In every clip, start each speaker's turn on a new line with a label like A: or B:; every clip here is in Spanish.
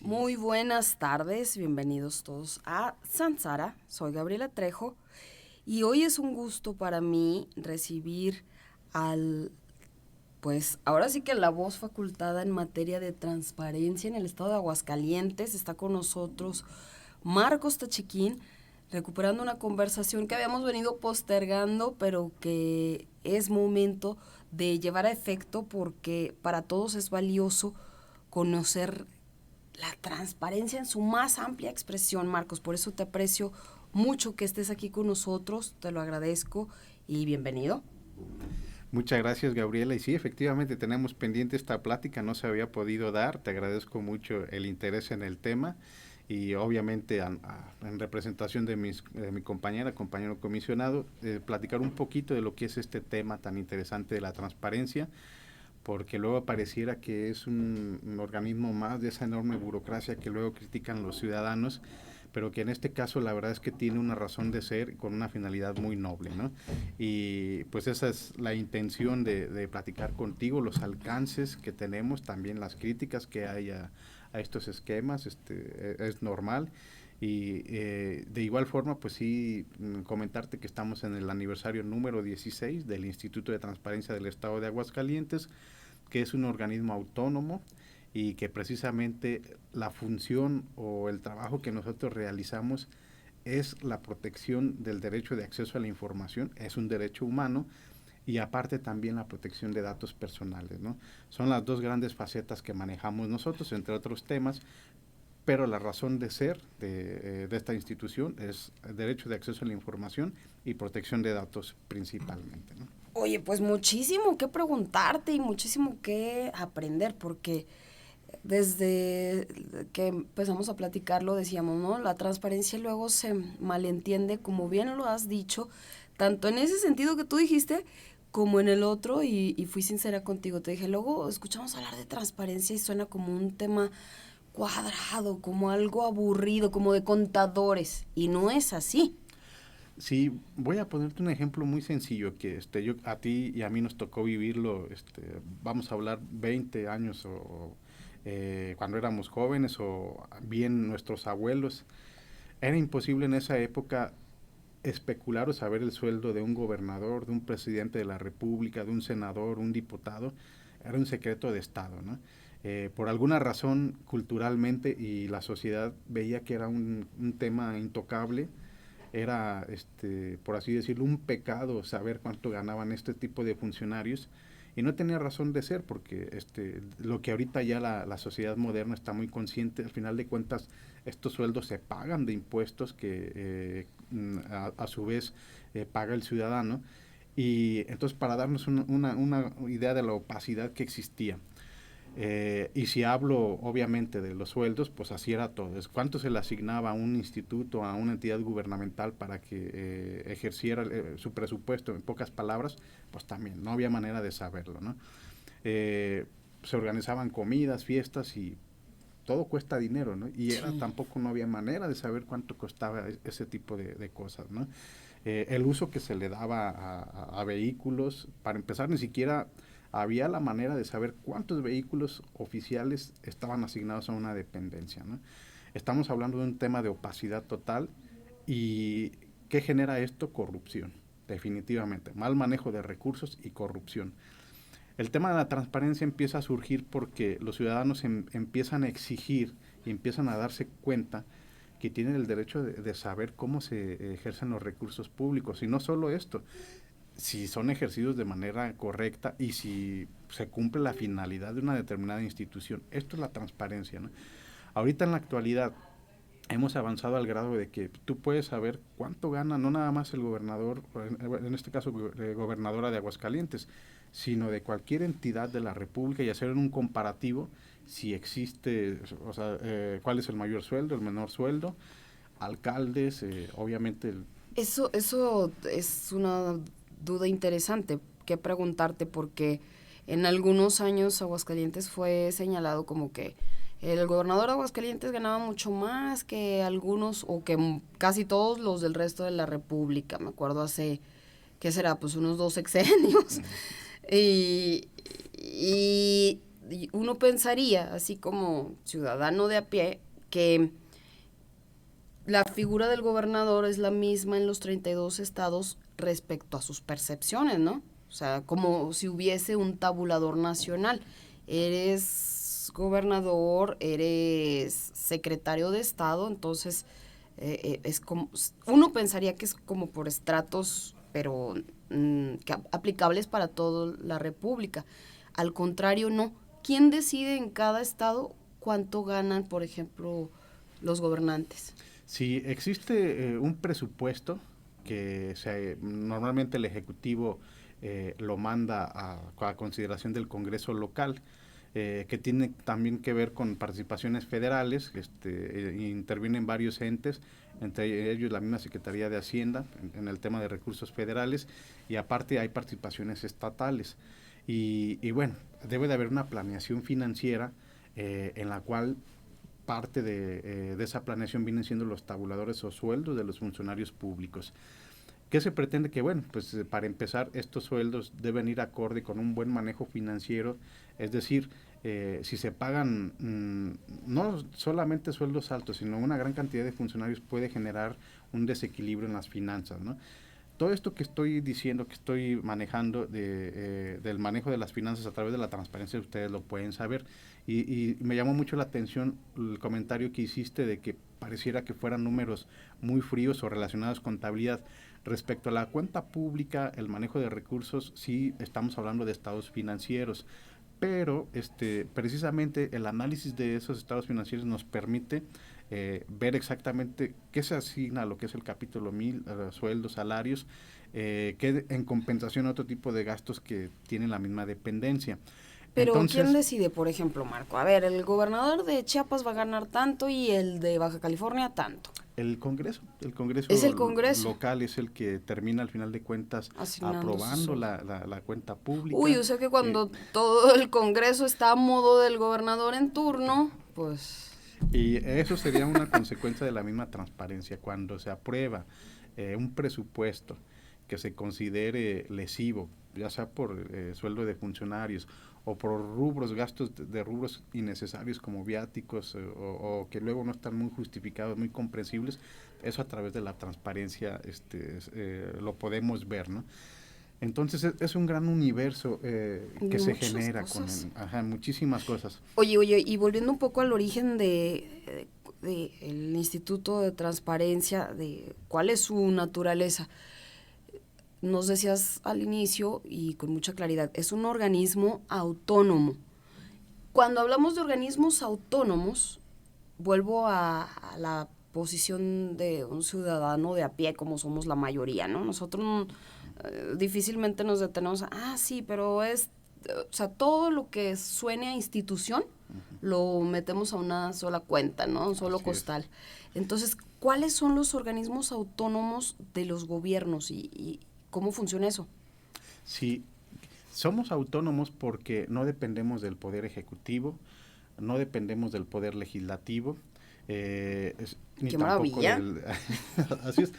A: Muy buenas tardes, bienvenidos todos a Sansara. Soy Gabriela Trejo y hoy es un gusto para mí recibir pues ahora sí que la voz facultada en materia de transparencia en el estado de Aguascalientes. Está con nosotros Marcos Tachiquín, recuperando una conversación que habíamos venido postergando, pero que es momento de llevar a efecto porque para todos es valioso conocer la transparencia en su más amplia expresión, Marcos. Por eso te aprecio mucho que estés aquí con nosotros, te lo agradezco y bienvenido.
B: Muchas gracias, Gabriela. Y sí, efectivamente tenemos pendiente esta plática, no se había podido dar. Te agradezco mucho el interés en el tema y obviamente en representación de mi compañero comisionado, platicar un poquito de lo que es este tema tan interesante de la transparencia, porque luego pareciera que es un organismo más de esa enorme burocracia que luego critican los ciudadanos, pero que en este caso la verdad es que tiene una razón de ser con una finalidad muy noble, ¿no? Y pues esa es la intención de platicar contigo, los alcances que tenemos, también las críticas que hay a estos esquemas, es normal. Y de igual forma, pues sí, comentarte que estamos en el aniversario número 16 del Instituto de Transparencia del Estado de Aguascalientes, que es un organismo autónomo y que precisamente la función o el trabajo que nosotros realizamos es la protección del derecho de acceso a la información, es un derecho humano, y aparte también la protección de datos personales, ¿no? Son las dos grandes facetas que manejamos nosotros, entre otros temas, pero la razón de ser de esta institución es el derecho de acceso a la información y protección de datos principalmente, ¿no?
A: Oye, pues muchísimo que preguntarte y muchísimo que aprender, porque desde que empezamos a platicarlo decíamos, ¿no? La transparencia luego se malentiende, como bien lo has dicho, tanto en ese sentido que tú dijiste, como en el otro, y fui sincera contigo. Te dije, luego escuchamos hablar de transparencia y suena como un tema cuadrado, como algo aburrido, como de contadores, y no es así.
B: Sí, voy a ponerte un ejemplo muy sencillo que yo a ti y a mí nos tocó vivirlo, vamos a hablar 20 años cuando éramos jóvenes o bien nuestros abuelos. Era imposible en esa época especular o saber el sueldo de un gobernador, de un presidente de la República, de un senador, un diputado. Era un secreto de Estado, ¿no? Por alguna razón, culturalmente y la sociedad veía que era un tema intocable, era, por así decirlo, un pecado saber cuánto ganaban este tipo de funcionarios, y no tenía razón de ser porque lo que ahorita ya la sociedad moderna está muy consciente, al final de cuentas estos sueldos se pagan de impuestos que a su vez paga el ciudadano, y entonces para darnos una idea de la opacidad que existía. Y si hablo obviamente de los sueldos, pues así era todo. ¿Cuánto se le asignaba a un instituto, a una entidad gubernamental para que ejerciera su presupuesto? En pocas palabras, pues también no había manera de saberlo, ¿no? Se organizaban comidas, fiestas y todo cuesta dinero, ¿no? Y era
A: Sí.
B: tampoco no había manera de saber cuánto costaba ese tipo de cosas, ¿no? El uso que se le daba a vehículos, para empezar, ni siquiera había la manera de saber cuántos vehículos oficiales estaban asignados a una dependencia, ¿no? Estamos hablando de un tema de opacidad total. ¿Y qué genera esto? Corrupción, definitivamente. Mal manejo de recursos y corrupción. El tema de la transparencia empieza a surgir porque los ciudadanos empiezan a exigir y empiezan a darse cuenta que tienen el derecho de saber cómo se ejercen los recursos públicos. Y no solo esto, si son ejercidos de manera correcta y si se cumple la finalidad de una determinada institución. Esto es la transparencia, ¿no? Ahorita en la actualidad hemos avanzado al grado de que tú puedes saber cuánto gana no nada más el gobernador, en este caso gobernadora de Aguascalientes, sino de cualquier entidad de la República y hacer un comparativo si existe, o sea, cuál es el mayor sueldo, el menor sueldo, alcaldes, obviamente.
A: Eso es una duda interesante que preguntarte porque en algunos años Aguascalientes fue señalado como que el gobernador de Aguascalientes ganaba mucho más que algunos o que casi todos los del resto de la República. Me acuerdo hace, ¿qué será? Pues unos 2 sexenios. Y, y uno pensaría, así como ciudadano de a pie, que la figura del gobernador es la misma en los 32 estados respecto a sus percepciones, ¿no? O sea, como si hubiese un tabulador nacional. Eres gobernador, eres secretario de Estado, entonces es como, uno pensaría que es como por estratos, pero aplicables para toda la República. Al contrario, no. ¿Quién decide en cada estado cuánto ganan, por ejemplo, los gobernantes?
B: Si existe un presupuesto que normalmente el Ejecutivo lo manda a consideración del Congreso local, que tiene también que ver con participaciones federales, intervienen varios entes, entre ellos la misma Secretaría de Hacienda en el tema de recursos federales, y aparte hay participaciones estatales. Y bueno, debe de haber una planeación financiera en la cual parte de esa planeación vienen siendo los tabuladores o sueldos de los funcionarios públicos. ¿Qué se pretende? Que bueno, pues para empezar, estos sueldos deben ir acorde con un buen manejo financiero, es decir, si se pagan no solamente sueldos altos, sino una gran cantidad de funcionarios puede generar un desequilibrio en las finanzas, ¿no? Todo esto que estoy diciendo, que estoy manejando del manejo de las finanzas a través de la transparencia, ustedes lo pueden saber. Y me llamó mucho la atención el comentario que hiciste de que pareciera que fueran números muy fríos o relacionados con contabilidad. Respecto a la cuenta pública, el manejo de recursos, sí estamos hablando de estados financieros, pero precisamente el análisis de esos estados financieros nos permite ver exactamente qué se asigna a lo que es el capítulo 1000, sueldos, salarios, que en compensación a otro tipo de gastos que tienen la misma dependencia.
A: Pero ¿quién
B: Entonces,
A: decide, por ejemplo, Marco? A ver, el gobernador de Chiapas va a ganar tanto y el de Baja California tanto.
B: el Congreso
A: Es el Congreso
B: local es el que termina al final de cuentas
A: asignando su
B: aprobando
A: sueldo.
B: la cuenta
A: Uy,
B: pública.
A: o sea que
B: eh,
A: cuando todo el Congreso está a modo del gobernador en turno, pues...
B: Y eso sería una consecuencia de la misma transparencia. Cuando se aprueba un presupuesto que se considere lesivo, ya sea por sueldo de funcionarios o por rubros, gastos de rubros innecesarios como viáticos o que luego no están muy justificados, muy comprensibles, eso a través de la transparencia lo podemos ver, ¿no? Entonces es un gran universo que se
A: Muchas
B: genera
A: cosas.
B: muchísimas cosas.
A: Oye, y volviendo un poco al origen de el Instituto de Transparencia, de cuál es su naturaleza. Nos decías al inicio y con mucha claridad, es un organismo autónomo. Cuando hablamos de organismos autónomos, vuelvo a la posición de un ciudadano de a pie, como somos la mayoría, ¿no? Nosotros difícilmente nos detenemos sí, pero o sea, todo lo que suene a institución lo metemos a una sola cuenta, ¿no? Un solo
B: Así es.
A: costal. Entonces, ¿cuáles son los organismos autónomos de los gobiernos y cómo funciona eso?
B: Sí, somos autónomos porque no dependemos del poder ejecutivo, no dependemos del poder legislativo, ni
A: ¡Qué
B: tampoco
A: maravilla!
B: del... Así es,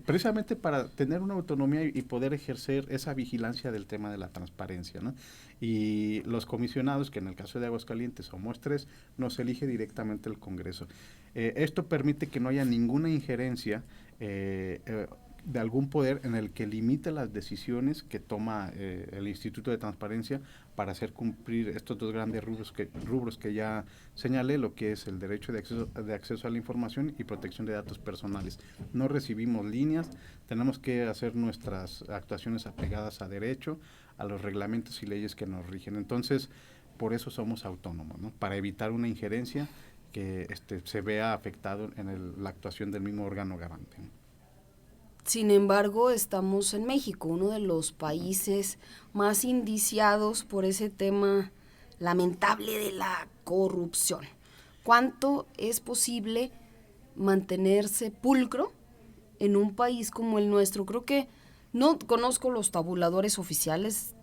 B: precisamente para tener una autonomía y poder ejercer esa vigilancia del tema de la transparencia, ¿no? Y los comisionados, que en el caso de Aguascalientes somos 3, nos elige directamente el Congreso. Esto permite que no haya ninguna injerencia de algún poder en el que limite las decisiones que toma el Instituto de Transparencia para hacer cumplir estos dos grandes rubros que ya señalé, lo que es el derecho de acceso a la información y protección de datos personales. No recibimos líneas, tenemos que hacer nuestras actuaciones apegadas a derecho, a los reglamentos y leyes que nos rigen. Entonces, por eso somos autónomos, ¿no? Para evitar una injerencia que se vea afectado en la actuación del mismo órgano garante, ¿no?
A: Sin embargo, estamos en México, uno de los países más indiciados por ese tema lamentable de la corrupción. ¿Cuánto es posible mantenerse pulcro en un país como el nuestro? Creo que no conozco los tabuladores oficiales,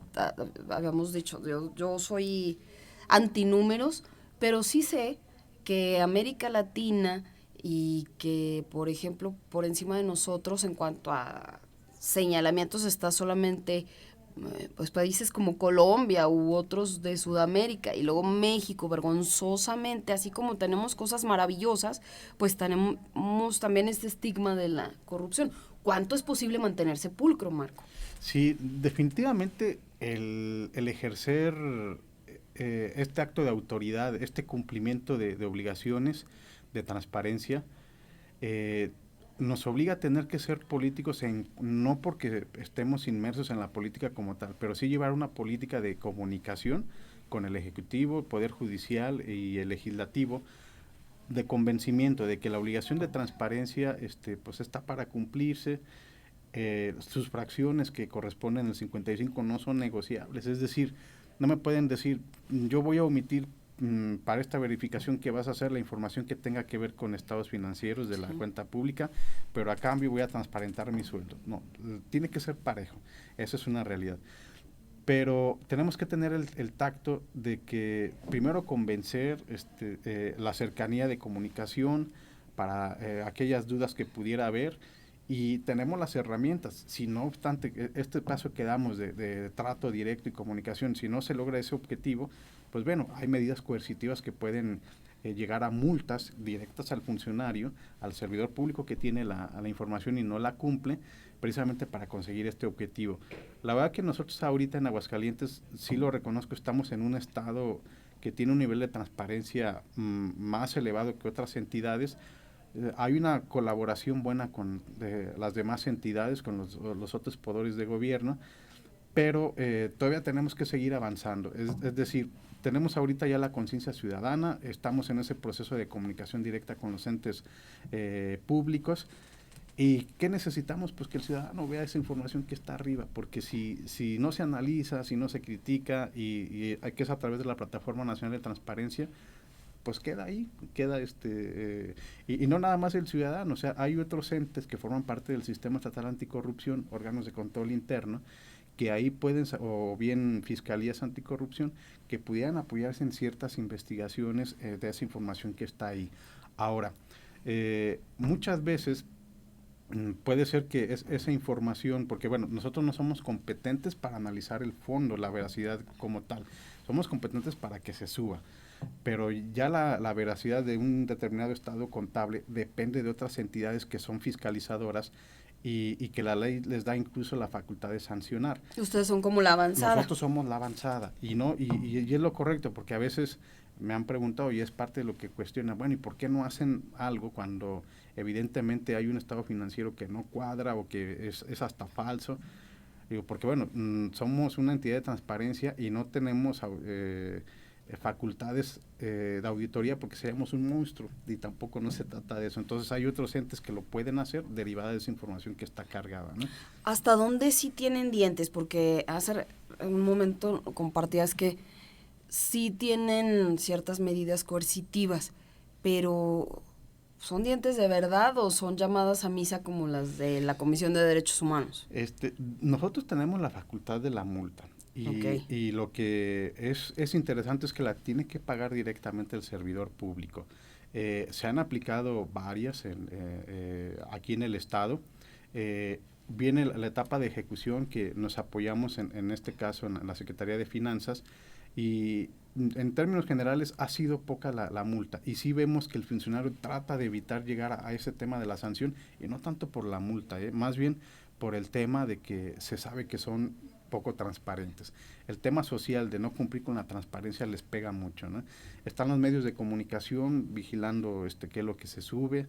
A: habíamos dicho, yo soy antinúmeros, pero sí sé que América Latina y que, por ejemplo, por encima de nosotros en cuanto a señalamientos está solamente pues países como Colombia u otros de Sudamérica y luego México, vergonzosamente, así como tenemos cosas maravillosas, pues tenemos también este estigma de la corrupción. ¿Cuánto es posible mantenerse pulcro, Marco?
B: Sí, definitivamente el ejercer este acto de autoridad, este cumplimiento de obligaciones, de transparencia, eh, nos obliga a tener que ser políticos, no porque estemos inmersos en la política como tal, pero sí llevar una política de comunicación con el Ejecutivo, el Poder Judicial y el Legislativo, de convencimiento de que la obligación de transparencia pues está para cumplirse. Sus fracciones que corresponden al 55 no son negociables, es decir, no me pueden decir, yo voy a omitir para esta verificación que vas a hacer la información que tenga que ver con estados financieros de la cuenta pública, pero a cambio voy a transparentar mi sueldo. No, tiene que ser parejo, esa es una realidad. Pero tenemos que tener el tacto de que primero convencer la cercanía de comunicación para aquellas dudas que pudiera haber, y tenemos las herramientas. Si no obstante este paso que damos de trato directo y comunicación, si no se logra ese objetivo, pues bueno, hay medidas coercitivas que pueden llegar a multas directas al funcionario, al servidor público que tiene la información y no la cumple, precisamente para conseguir este objetivo. La verdad que nosotros ahorita en Aguascalientes, sí lo reconozco, estamos en un estado que tiene un nivel de transparencia más elevado que otras entidades. Hay una colaboración buena con las demás entidades, con los otros poderes de gobierno, pero todavía tenemos que seguir avanzando. Es decir, tenemos ahorita ya la conciencia ciudadana, estamos en ese proceso de comunicación directa con los entes públicos. ¿Y qué necesitamos? Pues que el ciudadano vea esa información que está arriba, porque si no se analiza, si no se critica, y que es a través de la Plataforma Nacional de Transparencia, pues queda ahí, queda y no nada más el ciudadano, o sea, hay otros entes que forman parte del Sistema Estatal Anticorrupción, órganos de control interno, que ahí pueden, o bien fiscalías anticorrupción, que pudieran apoyarse en ciertas investigaciones de esa información que está ahí. Ahora, muchas veces puede ser que esa información, porque bueno, nosotros no somos competentes para analizar el fondo, la veracidad como tal, somos competentes para que se suba, pero ya la veracidad de un determinado estado contable depende de otras entidades que son fiscalizadoras y que la ley les da incluso la facultad de sancionar.
A: Ustedes son como la avanzada.
B: Nosotros somos la avanzada y es lo correcto, porque a veces me han preguntado y es parte de lo que cuestiona, bueno, ¿y por qué no hacen algo cuando evidentemente hay un estado financiero que no cuadra o que es hasta falso? Digo, porque bueno, somos una entidad de transparencia y no tenemos facultades de auditoría porque seríamos un monstruo, y tampoco no se trata de eso. Entonces hay otros entes que lo pueden hacer derivada de esa información que está cargada, ¿no?
A: ¿Hasta dónde sí tienen dientes? Porque hace un momento compartías que sí tienen ciertas medidas coercitivas, pero ¿son dientes de verdad o son llamadas a misa como las de la Comisión de Derechos Humanos?
B: Nosotros tenemos la facultad de la multa. Y lo que es interesante es que la tiene que pagar directamente el servidor público. Se han aplicado varias aquí en el estado. Viene la etapa de ejecución, que nos apoyamos en este caso en la Secretaría de Finanzas, y en términos generales ha sido poca la multa, y sí vemos que el funcionario trata de evitar llegar a ese tema de la sanción, y no tanto por la multa, más bien por el tema de que se sabe que son poco transparentes. El tema social de no cumplir con la transparencia les pega mucho, ¿no? Están los medios de comunicación vigilando qué es lo que se sube,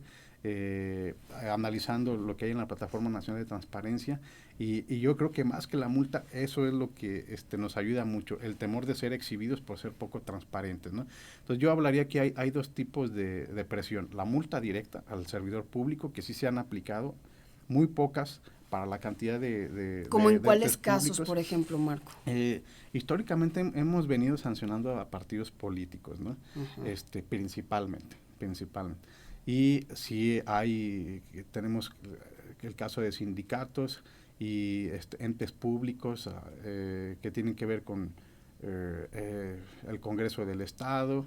B: analizando lo que hay en la Plataforma Nacional de Transparencia, y yo creo que más que la multa, eso es lo que nos ayuda mucho, el temor de ser exhibidos por ser poco transparentes, ¿no? Entonces yo hablaría que hay dos tipos de presión: la multa directa al servidor público, que sí se han aplicado muy pocas para la cantidad
A: ¿Cómo en
B: de
A: cuáles
B: entes
A: casos,
B: públicos.
A: por ejemplo, Marco?
B: Históricamente hemos venido sancionando a partidos políticos, ¿no?
A: Ujú.
B: Principalmente. Y sí tenemos el caso de sindicatos y entes públicos que tienen que ver con el Congreso del Estado,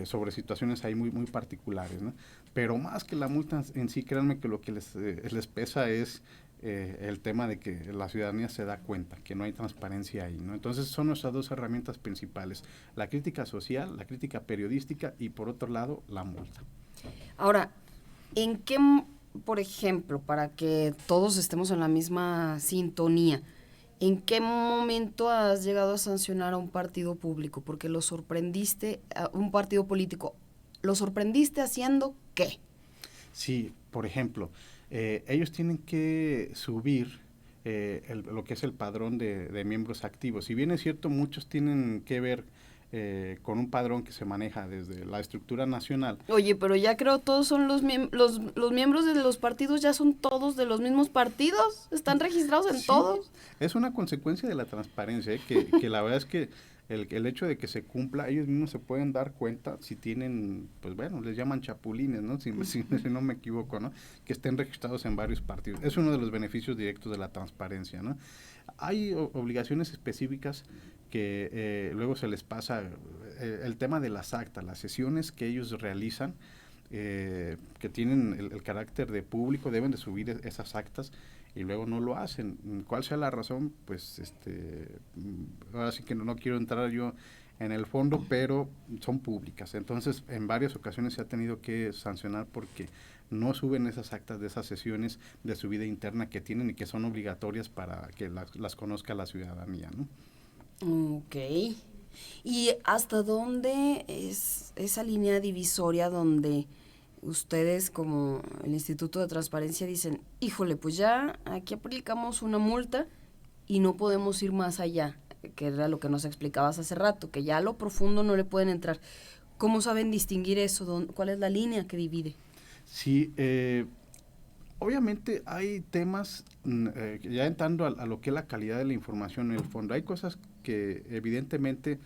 B: sobre situaciones ahí muy particulares, ¿no? Pero más que la multa en sí, créanme que lo que les pesa es el tema de que la ciudadanía se da cuenta que no hay transparencia ahí, ¿no? Entonces son nuestras dos herramientas principales, la crítica social, la crítica periodística y por otro lado la multa.
A: Ahora, ¿en qué, por ejemplo, para que todos estemos en la misma sintonía, en qué momento has llegado a sancionar a un partido público? Porque lo sorprendiste, a un partido político, ¿lo sorprendiste haciendo qué?
B: Sí, por ejemplo, ellos tienen que subir lo que es el padrón de miembros activos. Si bien es cierto, muchos tienen que ver con un padrón que se maneja desde la estructura nacional.
A: Oye, pero ya creo todos son los miembros de los partidos, ya son todos de los mismos partidos, están registrados en
B: Sí,
A: todos.
B: es una consecuencia de la transparencia, que la verdad es que el hecho de que se cumpla, ellos mismos se pueden dar cuenta si tienen, pues bueno, les llaman chapulines, ¿no? Si no me equivoco, ¿no? Que estén registrados en varios partidos. Es uno de los beneficios directos de la transparencia, ¿no? Hay obligaciones específicas que luego se les pasa, el tema de las actas, las sesiones que ellos realizan, que tienen el carácter de público, deben de subir esas actas y luego no lo hacen. ¿Cuál sea la razón? Pues ahora sí que no quiero entrar yo en el fondo, pero son públicas. Entonces, en varias ocasiones se ha tenido que sancionar porque no suben esas actas de esas sesiones de su vida interna que tienen y que son obligatorias para que las conozca la ciudadanía, ¿no?
A: Ok. ¿Y hasta dónde es esa línea divisoria donde ustedes como el Instituto de Transparencia dicen, híjole, pues ya aquí aplicamos una multa y no podemos ir más allá, que era lo que nos explicabas hace rato, que ya a lo profundo no le pueden entrar? ¿Cómo saben distinguir eso? ¿Cuál es la línea que divide?
B: Sí, obviamente hay temas, ya entrando a lo que es la calidad de la información en el fondo, hay cosas que evidentemente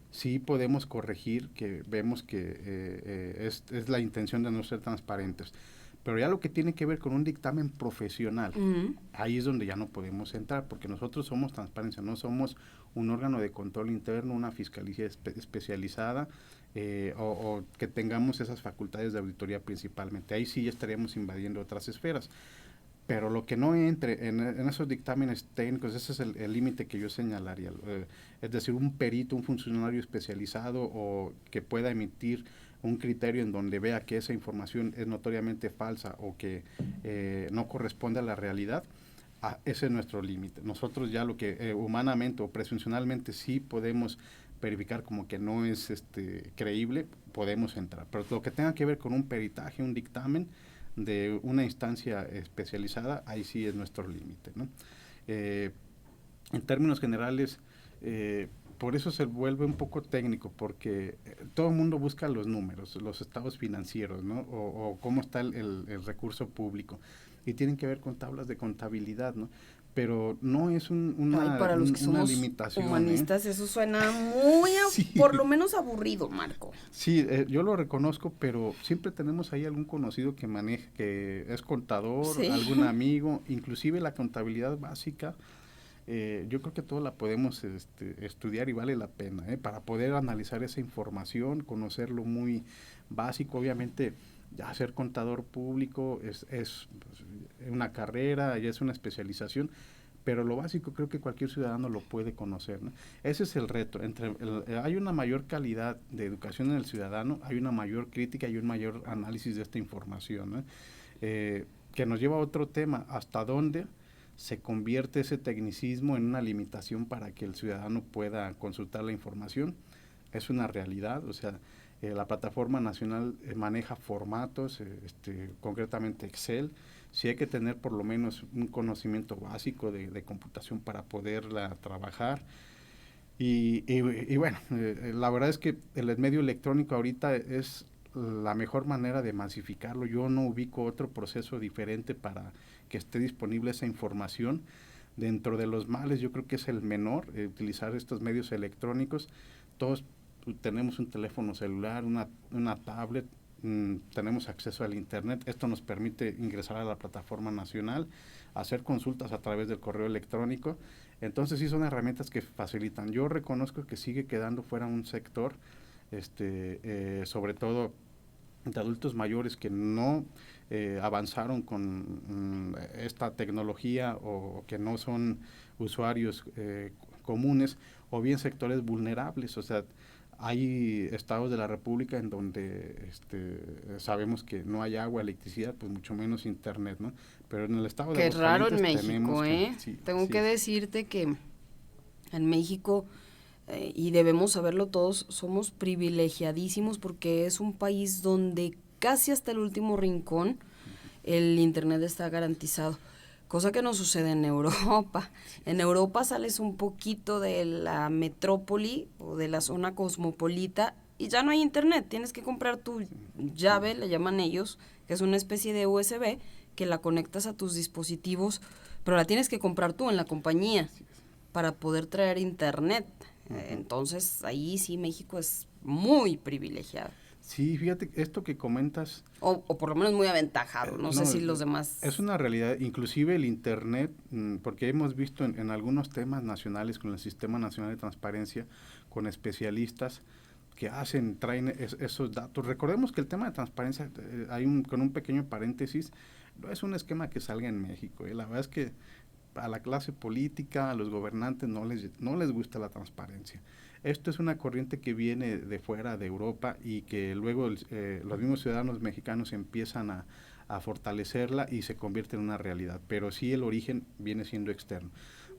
B: sí podemos corregir, que vemos que es la intención de no ser transparentes, pero ya lo que tiene que ver con un dictamen profesional, ahí es donde ya no podemos entrar, porque nosotros somos transparencia, no somos un órgano de control interno, una fiscalía especializada, o que tengamos esas facultades de auditoría principalmente. Ahí sí ya estaríamos invadiendo otras esferas. Pero lo que no entre en esos dictámenes técnicos, ese es el límite que yo señalaría. Es decir, un perito, un funcionario especializado o que pueda emitir un criterio en donde vea que esa información es notoriamente falsa o que no corresponde a la realidad, ese es nuestro límite. Nosotros ya lo que humanamente o presuncionalmente sí podemos verificar como que no es creíble, podemos entrar. Pero lo que tenga que ver con un peritaje, un dictamen de una instancia especializada, ahí sí es nuestro límite, ¿no? En términos generales, por eso se vuelve un poco técnico, porque todo el mundo busca los números, los estados financieros, ¿no? O cómo está el recurso público. Y tienen que ver con tablas de contabilidad, ¿no? Pero no es
A: Ay, para los que
B: una
A: somos
B: limitación, ¿eh?
A: humanistas, eso suena muy, por lo
B: Sí,
A: menos aburrido, Marco.
B: sí, yo lo reconozco, pero siempre tenemos ahí algún conocido que maneje, que es contador,
A: Sí.
B: algún amigo, inclusive la contabilidad básica. Yo creo que todos la podemos estudiar y vale la pena, para poder analizar esa información, conocerlo muy básico. Obviamente, ya ser contador público es una carrera, ya es una especialización, pero lo básico creo que cualquier ciudadano lo puede conocer, ¿no? Ese es el reto. Hay una mayor calidad de educación en el ciudadano, hay una mayor crítica y un mayor análisis de esta información, ¿no? Que nos lleva a otro tema, ¿hasta dónde se convierte ese tecnicismo en una limitación para que el ciudadano pueda consultar la información? Es una realidad, o sea, la plataforma nacional maneja formatos, concretamente Excel. Sí hay que tener por lo menos un conocimiento básico de computación para poderla trabajar. Y bueno, la verdad es que el medio electrónico ahorita es la mejor manera de masificarlo. Yo no ubico otro proceso diferente para que esté disponible esa información. Dentro de los males, yo creo que es el menor, utilizar estos medios electrónicos. Todos tenemos un teléfono celular, una tablet, tenemos acceso al internet. Esto nos permite ingresar a la plataforma nacional, hacer consultas a través del correo electrónico. Entonces sí son herramientas que facilitan. Yo reconozco que sigue quedando fuera un sector, sobre todo de adultos mayores que no avanzaron con esta tecnología, o que no son usuarios comunes, o bien sectores vulnerables. O sea, hay estados de la República en donde sabemos que no hay agua, electricidad, pues mucho menos internet, ¿no? Pero en el estado de
A: Qué raro en
B: Aguascalientes
A: México,
B: tenemos sí,
A: Tengo
B: sí,
A: que decirte que en México, y debemos saberlo todos, somos privilegiadísimos porque es un país donde casi hasta el último rincón el internet está garantizado, cosa que no sucede en Europa. En Europa sales un poquito de la metrópoli o de la zona cosmopolita y ya no hay internet, tienes que comprar tu llave, le llaman ellos, que es una especie de USB que la conectas a tus dispositivos, pero la tienes que comprar tú en la compañía para poder traer internet. Entonces ahí sí México es muy privilegiado.
B: Sí, fíjate, esto que comentas,
A: O por lo menos muy aventajado, no sé si los demás...
B: es una realidad. Inclusive el internet, porque hemos visto en algunos temas nacionales con el Sistema Nacional de Transparencia, con especialistas que traen esos datos. Recordemos que el tema de transparencia, con un pequeño paréntesis, no es un esquema que salga en México. La verdad es que a la clase política, a los gobernantes no les gusta la transparencia. Esto es una corriente que viene de fuera, de Europa, y que luego los mismos ciudadanos mexicanos empiezan a fortalecerla y se convierte en una realidad. Pero sí, el origen viene siendo externo.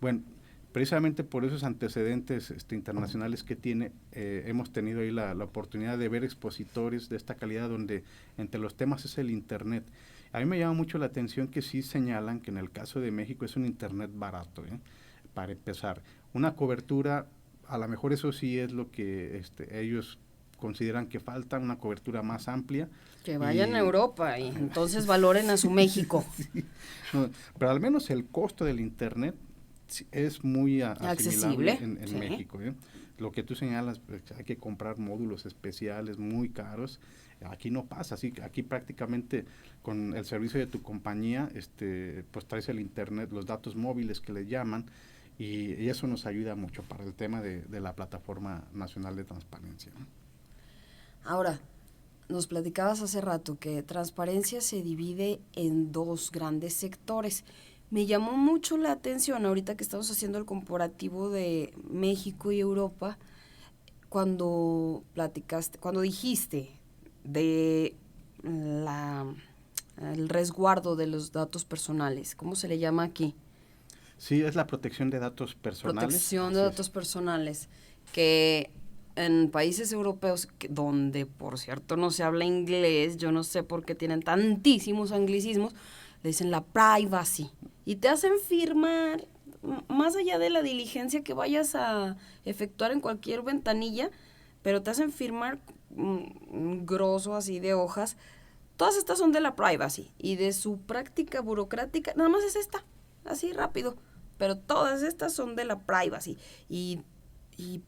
B: Bueno, precisamente por esos antecedentes internacionales que tiene, hemos tenido ahí la oportunidad de ver expositores de esta calidad, donde entre los temas es el internet. A mí me llama mucho la atención que sí señalan que en el caso de México es un internet barato, para empezar. Una cobertura, a lo mejor eso sí es lo que ellos consideran que falta, una cobertura más amplia.
A: Que vayan a Europa y entonces valoren a su México.
B: Sí, no, pero al menos el costo del internet es muy accesible en sí. México. Lo que tú señalas, hay que comprar módulos especiales muy caros. Aquí no pasa, así aquí prácticamente con el servicio de tu compañía, pues traes el internet, los datos móviles que le llaman, y eso nos ayuda mucho para el tema de la Plataforma Nacional de Transparencia, ¿no?
A: Ahora, nos platicabas hace rato que transparencia se divide en dos grandes sectores. Me llamó mucho la atención ahorita que estamos haciendo el comparativo de México y Europa, cuando dijiste de el resguardo de los datos personales. ¿Cómo se le llama aquí?
B: Sí, es la protección de datos personales.
A: Protección de datos personales, que en países europeos, donde por cierto no se habla inglés, yo no sé por qué tienen tantísimos anglicismos, le dicen la privacy, y te hacen firmar, más allá de la diligencia que vayas a efectuar en cualquier ventanilla, pero te hacen firmar un grosso así de hojas. Todas estas son de la privacy, y de su práctica burocrática, nada más es esta, así rápido, pero todas estas son de la privacy, y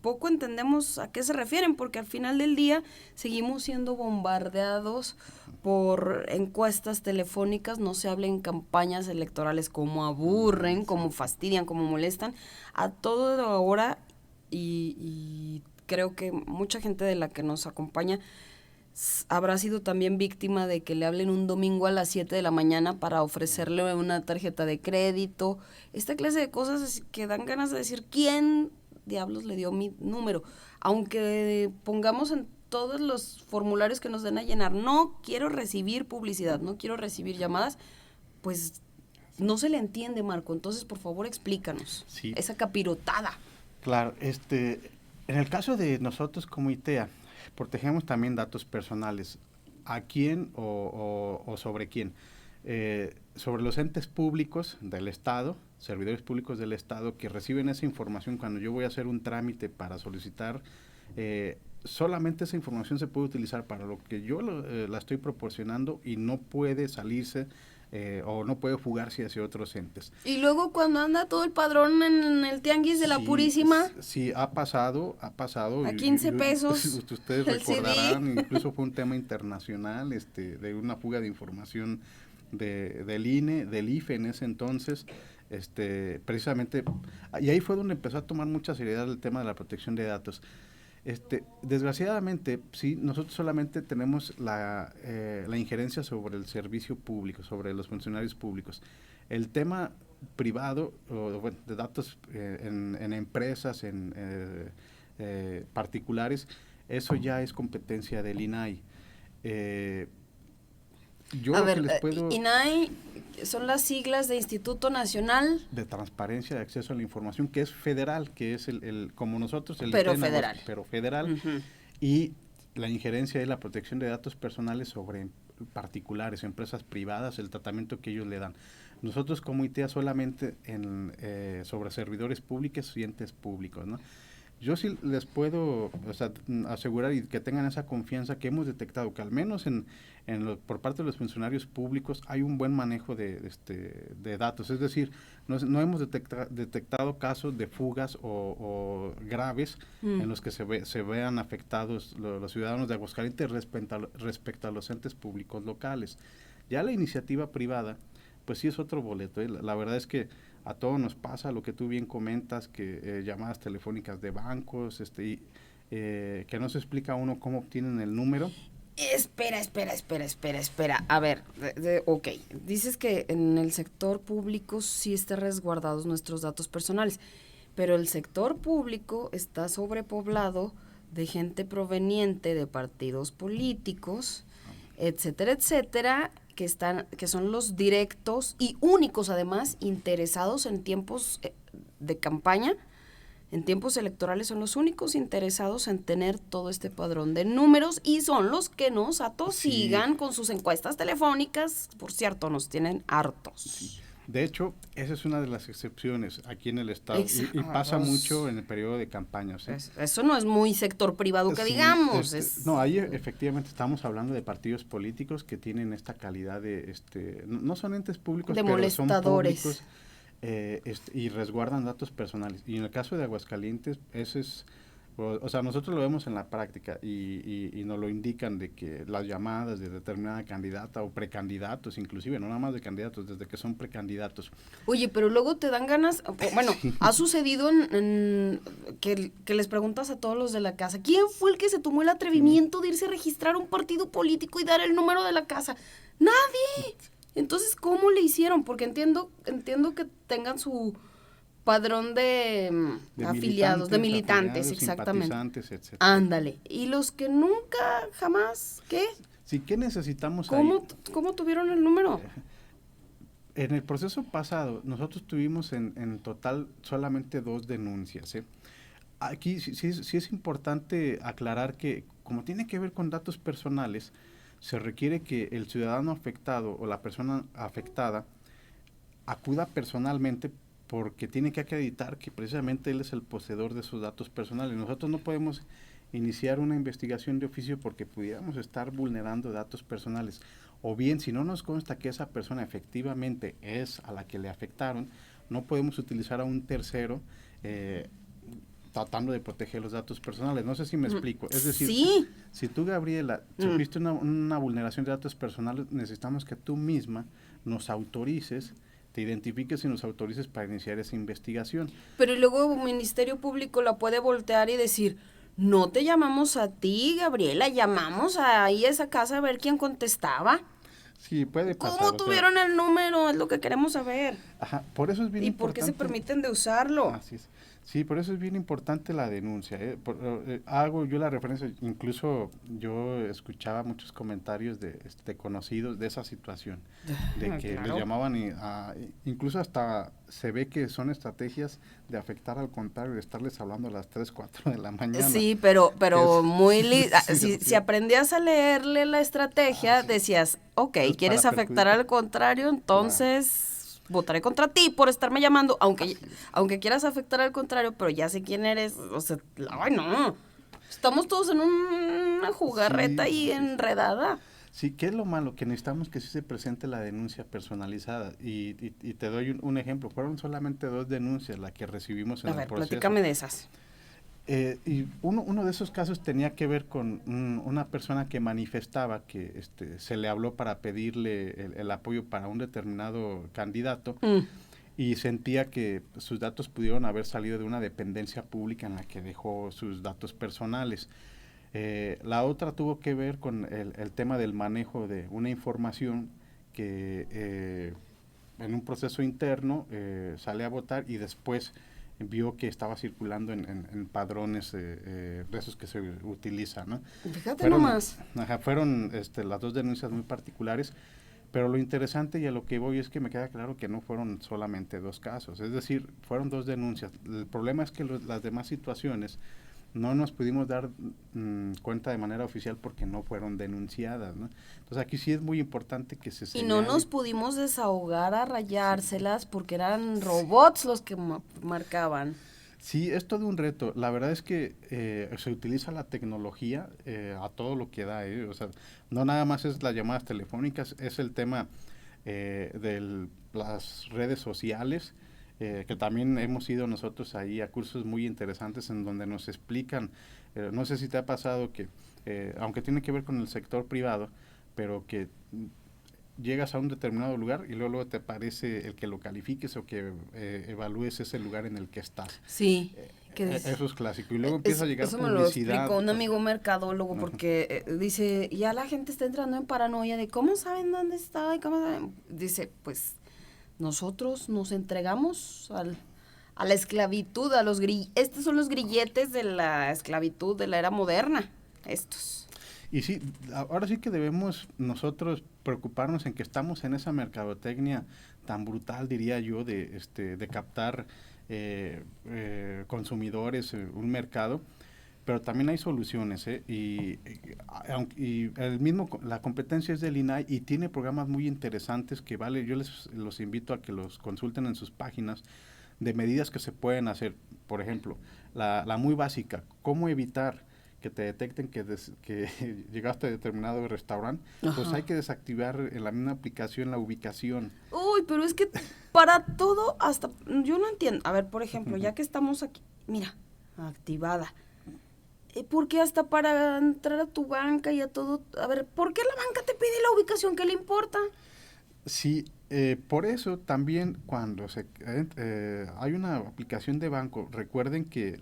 A: poco entendemos a qué se refieren, porque al final del día seguimos siendo bombardeados por encuestas telefónicas, no se habla en campañas electorales, cómo aburren, cómo fastidian, cómo molestan, a todo ahora, y creo que mucha gente de la que nos acompaña habrá sido también víctima de que le hablen un domingo a las 7 de la mañana para ofrecerle una tarjeta de crédito, esta clase de cosas que dan ganas de decir, ¿quién diablos le dio mi número? Aunque pongamos en todos los formularios que nos den a llenar, no quiero recibir publicidad, no quiero recibir llamadas, pues no se le entiende, Marco. Entonces, por favor, explícanos esa capirotada.
B: Claro, en el caso de nosotros como ITEA, protegemos también datos personales. ¿A quién o sobre quién? Sobre los entes públicos del Estado, servidores públicos del Estado que reciben esa información cuando yo voy a hacer un trámite para solicitar solamente esa información se puede utilizar para lo que yo la estoy proporcionando y no puede salirse o no puede fugarse hacia otros entes.
A: Y luego cuando anda todo el padrón en el tianguis de la Purísima.
B: Sí, ha pasado.
A: A 15 pesos.
B: Ustedes recordarán, incluso fue un tema internacional, de una fuga de información del INE, del IFE en ese entonces, precisamente, y ahí fue donde empezó a tomar mucha seriedad el tema de la protección de datos. Desgraciadamente, sí, nosotros solamente tenemos la injerencia sobre el servicio público, sobre los funcionarios públicos. El tema privado, de datos en empresas, en particulares, eso ya es competencia del INAI.
A: INAI son las siglas de Instituto Nacional
B: de Transparencia de Acceso a la Información, que es federal, que es como nosotros,
A: pero federal.
B: Pero federal. Y la injerencia es la protección de datos personales sobre particulares, empresas privadas, el tratamiento que ellos le dan. Nosotros como ITEA solamente sobre servidores públicos y entes públicos, ¿no? Yo sí les puedo asegurar y que tengan esa confianza que hemos detectado que al menos por parte de los funcionarios públicos hay un buen manejo de datos. Es decir, no hemos detectado casos de fugas o graves en los que se vean afectados los ciudadanos de Aguascalientes respecto a los entes públicos locales. Ya la iniciativa privada, pues sí es otro boleto. La verdad es que a todos nos pasa lo que tú bien comentas, que llamadas telefónicas de bancos, que no se explica a uno cómo obtienen el número.
A: Espera. A ver, ok, dices que en el sector público sí están resguardados nuestros datos personales, pero el sector público está sobrepoblado de gente proveniente de partidos políticos, etcétera, que son los directos y únicos además interesados en tiempos de campaña, en tiempos electorales, son los únicos interesados en tener todo este padrón de números y son los que nos atosigan con sus encuestas telefónicas. Por cierto, nos tienen hartos.
B: Sí. De hecho, esa es una de las excepciones aquí en el estado y pasa mucho en el periodo de campañas.
A: Eso no es muy sector privado que digamos.
B: No, ahí efectivamente estamos hablando de partidos políticos que tienen esta calidad de, no son entes públicos,
A: de
B: pero
A: molestadores.
B: Son públicos y resguardan datos personales. Y en el caso de Aguascalientes, eso es... O sea, nosotros lo vemos en la práctica y nos lo indican de que las llamadas de determinada candidata o precandidatos, inclusive, no nada más de candidatos, desde que son precandidatos.
A: Oye, pero luego te dan ganas, bueno, sí. Ha sucedido que les preguntas a todos los de la casa, ¿quién fue el que se tomó el atrevimiento de irse a registrar un partido político y dar el número de la casa? ¡Nadie! Entonces, ¿cómo le hicieron? Porque entiendo que tengan su padrón de afiliados, de militantes, exactamente.
B: Etcétera.
A: Ándale. ¿Y los que nunca, jamás, qué?
B: Sí, ¿qué necesitamos
A: ahí? ¿Cómo tuvieron el número?
B: En el proceso pasado, nosotros tuvimos en total solamente 2 denuncias. Aquí sí es importante aclarar que, como tiene que ver con datos personales, se requiere que el ciudadano afectado o la persona afectada acuda personalmente porque tiene que acreditar que precisamente él es el poseedor de esos datos personales. Nosotros no podemos iniciar una investigación de oficio porque pudiéramos estar vulnerando datos personales. O bien, si no nos consta que esa persona efectivamente es a la que le afectaron, no podemos utilizar a un tercero tratando de proteger los datos personales. No sé si me explico. Es decir,
A: ¿sí?
B: Si tú, Gabriela, sufriste una vulneración de datos personales, necesitamos que tú misma nos autorices, te identifiques y nos autorices para iniciar esa investigación.
A: Pero luego el Ministerio Público la puede voltear y decir, no te llamamos a ti, Gabriela, llamamos ahí a esa casa a ver quién contestaba.
B: Sí, puede pasar.
A: ¿Cómo tuvieron el número? Es lo que queremos saber.
B: Ajá, por eso es bien importante.
A: ¿Y por qué se permiten de usarlo?
B: Así es. Sí, por eso es bien importante la denuncia. Hago yo la referencia, incluso yo escuchaba muchos comentarios de conocidos de esa situación, de que
A: claro.
B: Les llamaban incluso hasta se ve que son estrategias de afectar al contrario, de estarles hablando a las 3, 4 de la mañana.
A: Sí, pero si aprendías a leerle la estrategia, decías, ok, ¿quieres afectar al contrario? Entonces... Claro. Votaré contra ti por estarme llamando, aunque quieras afectar al contrario, pero ya sé quién eres, o sea, ay no. Estamos todos en una jugarreta
B: Sí,
A: y
B: sí, sí.
A: enredada.
B: Sí, ¿qué es lo malo? Que necesitamos que sí se presente la denuncia personalizada. Y te doy un ejemplo. Fueron solamente 2 denuncias las que recibimos
A: A
B: en el
A: ver,
B: proceso.
A: platícame de esas.
B: Y uno de esos casos tenía que ver con una persona que manifestaba que se le habló para pedirle el apoyo para un determinado candidato
A: Mm,
B: y sentía que sus datos pudieron haber salido de una dependencia pública en la que dejó sus datos personales. La otra tuvo que ver con el tema del manejo de una información que en un proceso interno sale a votar y después vio que estaba circulando en padrones de esos que se utilizan, ¿no?
A: fíjate
B: Fueron,
A: nomás.
B: fueron las 2 denuncias muy particulares, pero lo interesante y a lo que voy es que me queda claro que no fueron solamente 2 casos, es decir, fueron 2 denuncias. El problema es que las demás situaciones no nos pudimos dar cuenta de manera oficial porque no fueron denunciadas, ¿no? Entonces aquí sí es muy importante que se
A: Y no nos
B: señale.
A: pudimos desahogar a
B: Sí,
A: rayárselas porque eran
B: sí.
A: robots los que marcaban.
B: Sí, es todo un reto. La verdad es que se utiliza la tecnología a todo lo que da, ¿eh? O sea, no nada más es las llamadas telefónicas, es el tema de las redes sociales, que también hemos ido nosotros ahí a cursos muy interesantes en donde nos explican, no sé si te ha pasado que, aunque tiene que ver con el sector privado, pero que llegas a un determinado lugar y luego te aparece el que lo califiques o que evalúes ese lugar en el que estás.
A: Sí, que
B: Eso es clásico. Y luego empieza a llegar
A: eso me lo
B: publicidad.
A: explicó un amigo mercadólogo
B: Ajá.
A: porque dice, ya la gente está entrando en paranoia de cómo saben dónde está y cómo saben. Dice, pues nosotros nos entregamos a la esclavitud, estos son los grilletes de la esclavitud de la era moderna, estos.
B: Y sí, ahora sí que debemos nosotros preocuparnos en que estamos en esa mercadotecnia tan brutal, diría yo, de captar consumidores, un mercado, pero también hay soluciones, ¿eh? Y la competencia es del INAI y tiene programas muy interesantes que vale, yo los invito a que los consulten en sus páginas de medidas que se pueden hacer. Por ejemplo, la muy básica, cómo evitar que te detecten que llegaste a determinado restaurante, pues hay
A: Ajá.
B: que desactivar en la misma aplicación la ubicación.
A: Uy, pero es que para todo, hasta, yo no entiendo. A ver, por ejemplo, ya que estamos aquí, mira, activada. ¿Por qué hasta para entrar a tu banca y a todo? A ver, ¿por qué la banca te pide la ubicación? ¿Qué le importa?
B: Sí, por eso también cuando hay una aplicación de banco, recuerden que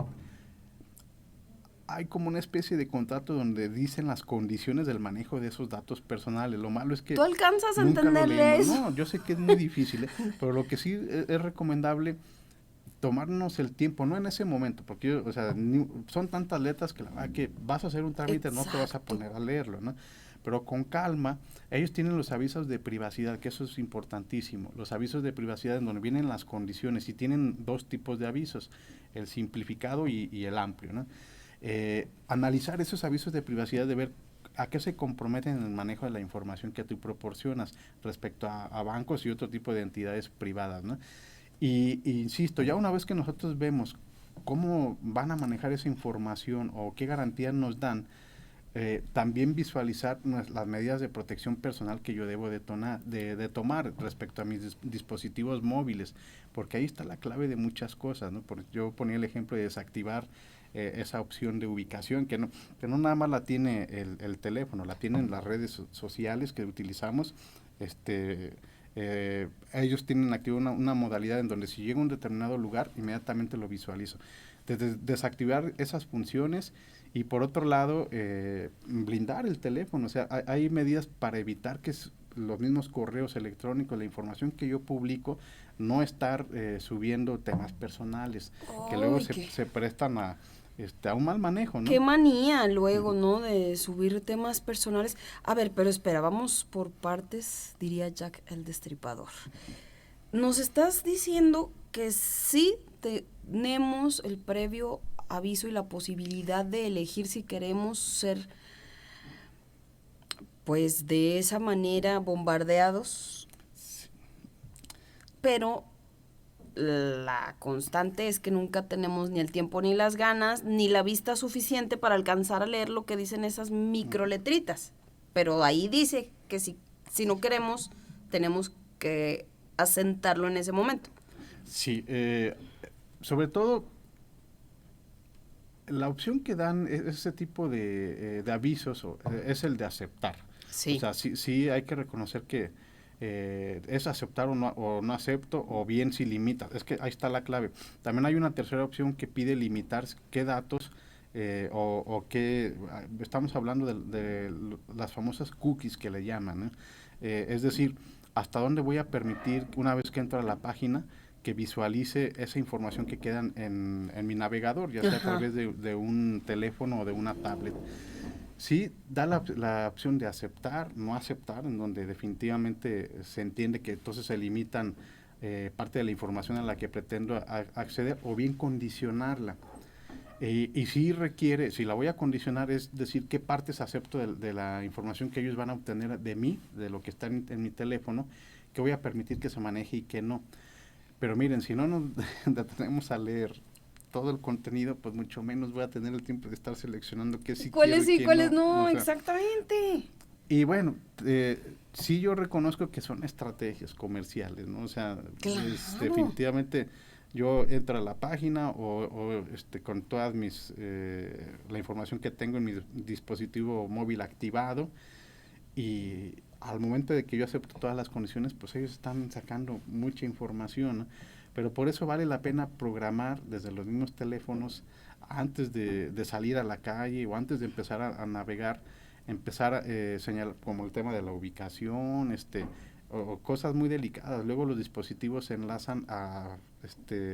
B: hay como una especie de contrato donde dicen las condiciones del manejo de esos datos personales. Lo malo es
A: ¿Tú
B: que
A: alcanzas a
B: nunca lo
A: entenderle
B: leemos.
A: eso?
B: No, yo sé que es muy difícil, ¿eh? Pero lo que sí es recomendable tomarnos el tiempo, no en ese momento, porque o sea, son tantas letras que la verdad que vas a hacer un trámite, no te vas a
A: Exacto.
B: poner a leerlo, ¿no? Pero con calma, ellos tienen los avisos de privacidad, que eso es importantísimo. Los avisos de privacidad en donde vienen las condiciones y tienen 2 tipos de avisos, el simplificado y el amplio, ¿no? Analizar esos avisos de privacidad, de ver a qué se comprometen en el manejo de la información que tú proporcionas respecto a bancos y otro tipo de entidades privadas, ¿no? Y insisto, ya una vez que nosotros vemos cómo van a manejar esa información o qué garantías nos dan, también visualizar las medidas de protección personal que yo debo de tomar respecto a mis dispositivos móviles, porque ahí está la clave de muchas cosas, ¿no? Porque yo ponía el ejemplo de desactivar esa opción de ubicación, que no nada más la tiene el teléfono, la tienen las redes sociales que utilizamos. Ellos tienen activa una modalidad en donde si llego a un determinado lugar, inmediatamente lo visualizo. Desactivar esas funciones y por otro lado, blindar el teléfono. O sea, hay medidas para evitar que los mismos correos electrónicos, la información que yo publico, no estar subiendo temas personales, que luego
A: Ay, qué,
B: se prestan a un mal manejo, ¿no?
A: qué manía luego,
B: Ujú.
A: ¿no? De subir temas personales. A ver, pero espera, vamos por partes, diría Jack el Destripador. Nos estás diciendo que sí tenemos el previo aviso y la posibilidad de elegir si queremos ser, pues, de esa manera bombardeados, pero la constante es que nunca tenemos ni el tiempo ni las ganas ni la vista suficiente para alcanzar a leer lo que dicen esas microletritas. Pero ahí dice que si no queremos, tenemos que asentarlo en ese momento.
B: Sí, sobre todo la opción que dan ese tipo de avisos es el de aceptar.
A: Sí.
B: O sea, sí hay que reconocer que es aceptar o no acepto, o bien si limita. Es que ahí está la clave. También hay una tercera opción que pide limitar qué datos o qué... Estamos hablando de las famosas cookies que le llaman, ¿eh? Es decir, hasta dónde voy a permitir, una vez que entro a la página, que visualice esa información que queda en mi navegador, ya sea a través de un teléfono o de una tablet. Sí, da la opción de aceptar, no aceptar, en donde definitivamente se entiende que entonces se limitan parte de la información a la que pretendo acceder, o bien condicionarla. Y sí requiere, si la voy a condicionar, es decir, qué partes acepto de la información que ellos van a obtener de mí, de lo que está en mi teléfono, que voy a permitir que se maneje y que no. Pero miren, si no nos detenemos a leer todo el contenido, pues mucho menos voy a tener el tiempo de estar seleccionando qué sí quiero
A: ¿Cuáles
B: y
A: sí,
B: qué
A: cuáles
B: no.
A: no?
B: O sea,
A: Exactamente.
B: y bueno, sí yo reconozco que son estrategias comerciales, ¿no? O sea,
A: Claro.
B: definitivamente yo entro a la página con todas la información que tengo en mi dispositivo móvil activado, y al momento de que yo acepto todas las condiciones, pues ellos están sacando mucha información, ¿no? Pero por eso vale la pena programar desde los mismos teléfonos, antes de salir a la calle o antes de empezar a navegar, empezar a señalar, como el tema de la ubicación, o cosas muy delicadas. Luego los dispositivos se enlazan a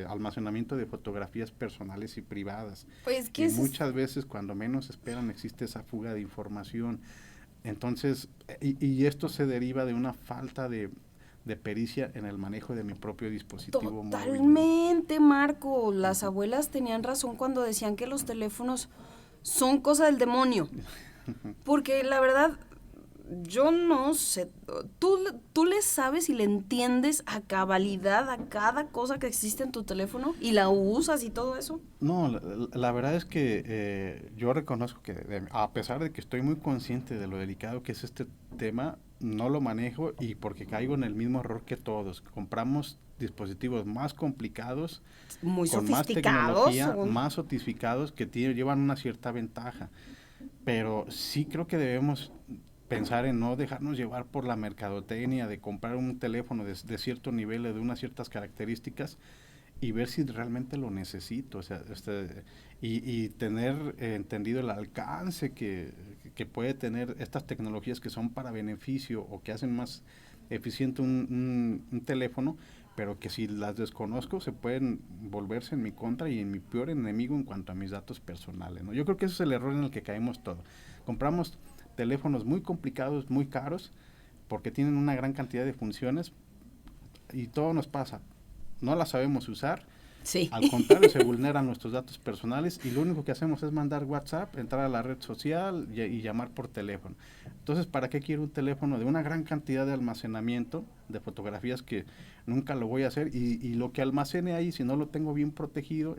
B: almacenamiento de fotografías personales y privadas.
A: Pues
B: Y muchas veces, cuando menos esperan, existe esa fuga de información. Entonces, y esto se deriva de una falta de pericia en el manejo de mi propio dispositivo móvil.
A: Totalmente, Marco. Las abuelas tenían razón cuando decían que los teléfonos son cosa del demonio. Porque la verdad, yo no sé. ¿Tú le sabes y le entiendes a cabalidad a cada cosa que existe en tu teléfono? ¿Y la usas y todo eso?
B: No, la verdad es que yo reconozco que a pesar de que estoy muy consciente de lo delicado que es este tema, no lo manejo, y porque caigo en el mismo error que todos. Compramos dispositivos más complicados,
A: Muy
B: con más
A: sofisticados.
B: tecnología, más sofisticados, que llevan una cierta ventaja. Pero sí creo que debemos pensar en no dejarnos llevar por la mercadotecnia de comprar un teléfono de cierto nivel, de unas ciertas características, y ver si realmente lo necesito, o sea, y tener entendido el alcance que puede tener estas tecnologías que son para beneficio o que hacen más eficiente un teléfono, pero que si las desconozco se pueden volverse en mi contra y en mi peor enemigo en cuanto a mis datos personales, ¿no? Yo creo que ese es el error en el que caemos todos. Compramos teléfonos muy complicados, muy caros, porque tienen una gran cantidad de funciones, y todo nos pasa. No las sabemos usar.
A: Sí.
B: Al contrario, se vulneran nuestros datos personales, y lo único que hacemos es mandar WhatsApp, entrar a la red social y llamar por teléfono. Entonces, ¿para qué quiero un teléfono de una gran cantidad de almacenamiento de fotografías que nunca lo voy a hacer? Y lo que almacene ahí, si no lo tengo bien protegido,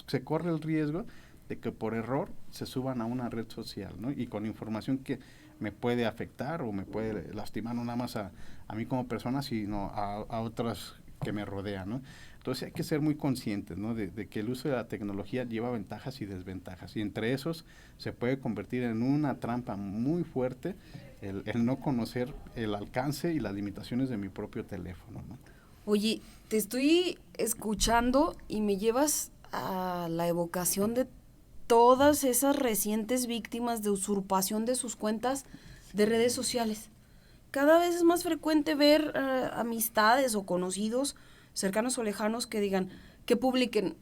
B: se corre el riesgo de que por error se suban a una red social, ¿no? Y con información que me puede afectar o me puede lastimar, no nada más a mí como persona, sino a otras que me rodean, ¿no? Entonces hay que ser muy conscientes, ¿no? de que el uso de la tecnología lleva ventajas y desventajas, y entre esos se puede convertir en una trampa muy fuerte el no conocer el alcance y las limitaciones de mi propio teléfono, ¿no?
A: Oye, te estoy escuchando y me llevas a la evocación de todas esas recientes víctimas de usurpación de sus cuentas de redes sociales. Cada vez es más frecuente ver amistades o conocidos cercanos o lejanos que digan, que publiquen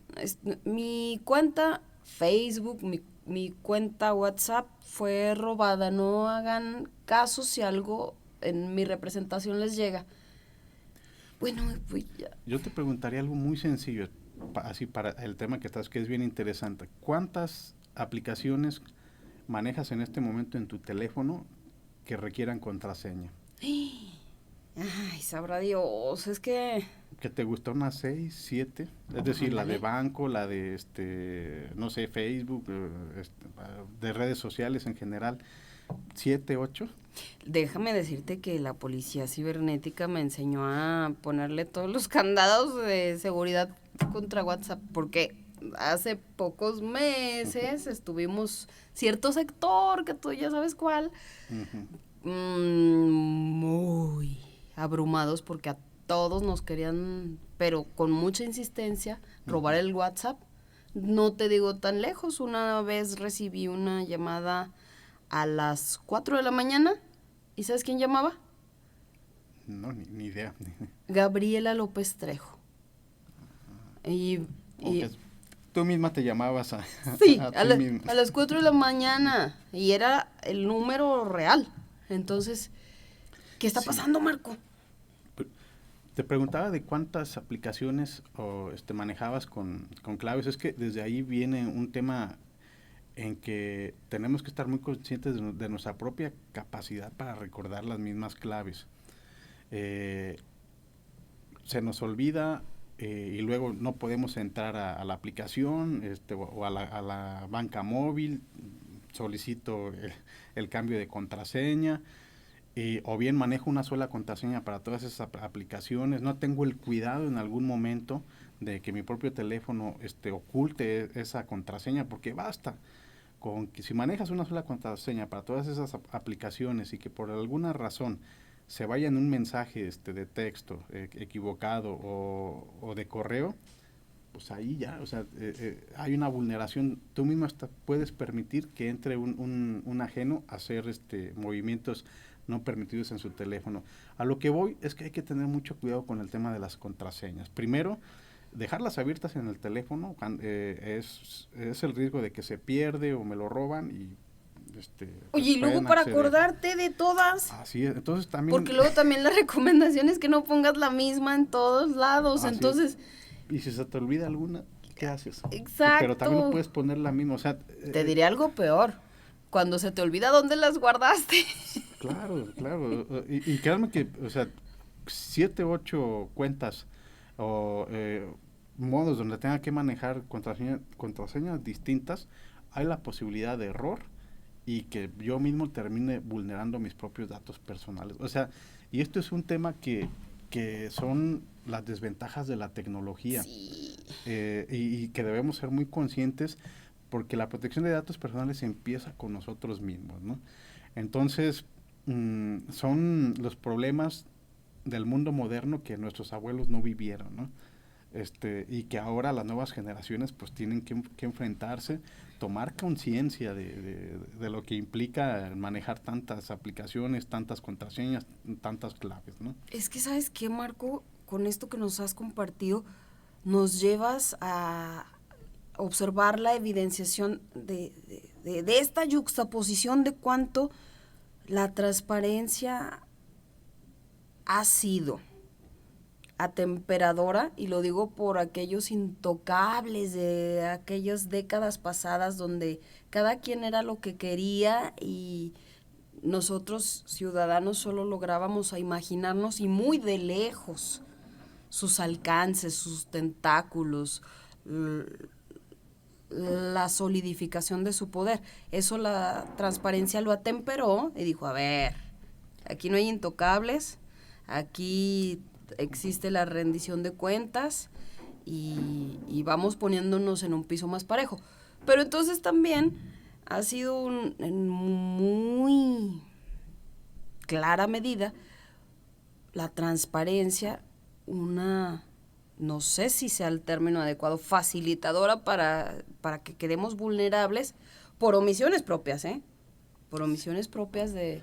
A: mi cuenta Facebook, mi cuenta WhatsApp fue robada, no hagan caso si algo en mi representación les llega. Bueno, pues ya.
B: Yo te preguntaría algo muy sencillo, así para el tema que estás, que es bien interesante. ¿Cuántas aplicaciones manejas en este momento en tu teléfono que requieran contraseña?
A: Ay, sabrá Dios, es que...
B: ¿Que te gustó unas 6, 7? Es decir, la de
A: Ándale.
B: banco, la de, no sé, Facebook, de redes sociales en general, 7, 8.
A: Déjame decirte que la policía cibernética me enseñó a ponerle todos los candados de seguridad contra WhatsApp, porque hace pocos meses estuvimos cierto sector, que tú ya sabes cuál,
B: Ujú.
A: muy abrumados porque a todos nos querían, pero con mucha insistencia, robar
B: Ujú.
A: el WhatsApp. No te digo tan lejos, una vez recibí una llamada a las 4 de la mañana. ¿Y sabes quién llamaba?
B: No, ni idea.
A: Gabriela López Trejo. Y,
B: O
A: y
B: que tú misma te llamabas a,
A: sí,
B: a ti misma.
A: a las 4 de la mañana. Y era el número real. Entonces, ¿qué está
B: Sí.
A: pasando, Marco?
B: Te preguntaba de cuántas aplicaciones manejabas con claves. Es que desde ahí viene un tema en que tenemos que estar muy conscientes de nuestra propia capacidad para recordar las mismas claves. Eh, Se nos olvida y luego no podemos entrar a la aplicación o a la banca móvil, solicito el cambio de contraseña, o bien manejo una sola contraseña para todas esas aplicaciones, no tengo el cuidado en algún momento de que mi propio teléfono oculte esa contraseña, porque basta con que si manejas una sola contraseña para todas esas aplicaciones y que por alguna razón se vaya en un mensaje de texto equivocado o de correo, pues ahí ya, o sea, hay una vulneración. Tú mismo hasta puedes permitir que entre un ajeno a hacer movimientos no permitidos en su teléfono. A lo que voy es que hay que tener mucho cuidado con el tema de las contraseñas. Primero, dejarlas abiertas en el teléfono es el riesgo de que se pierde o me lo roban y pues
A: Oye, y luego
B: pueden
A: para
B: acceder.
A: acordarte de todas,
B: Así es, entonces también,
A: porque luego también la recomendación es que no pongas la misma en todos lados.
B: así es,
A: Entonces,
B: y si se te olvida alguna, ¿qué haces? Pero también no
A: exacto.
B: puedes poner la misma, o sea,
A: Te diré algo peor. Cuando se te olvida dónde las guardaste.
B: claro, claro, y créanme que, o sea, 7, 8 cuentas o modos donde tenga que manejar contraseñas distintas, hay la posibilidad de error y que yo mismo termine vulnerando mis propios datos personales. O sea, y esto es un tema que son las desventajas de la tecnología
A: Sí.
B: y que debemos ser muy conscientes porque la protección de datos personales empieza con nosotros mismos, ¿no? Entonces, son los problemas del mundo moderno que nuestros abuelos no vivieron, ¿no? Y que ahora las nuevas generaciones pues tienen que enfrentarse, tomar conciencia de lo que implica manejar tantas aplicaciones, tantas contraseñas, tantas claves, ¿no?
A: Es que, ¿sabes qué, Marco? Con esto que nos has compartido, nos llevas a observar la evidenciación de esta yuxtaposición de cuánto la transparencia ha sido atemperadora, y lo digo por aquellos intocables de aquellas décadas pasadas donde cada quien era lo que quería y nosotros ciudadanos solo lográbamos a imaginarnos y muy de lejos sus alcances, sus tentáculos, la solidificación de su poder. Eso la transparencia lo atemperó y dijo, a ver, aquí no hay intocables, aquí existe la rendición de cuentas y vamos poniéndonos en un piso más parejo. Pero entonces también ha sido en muy clara medida la transparencia una, no sé si sea el término adecuado, facilitadora para que quedemos vulnerables por omisiones propias, ¿eh? Por omisiones propias de...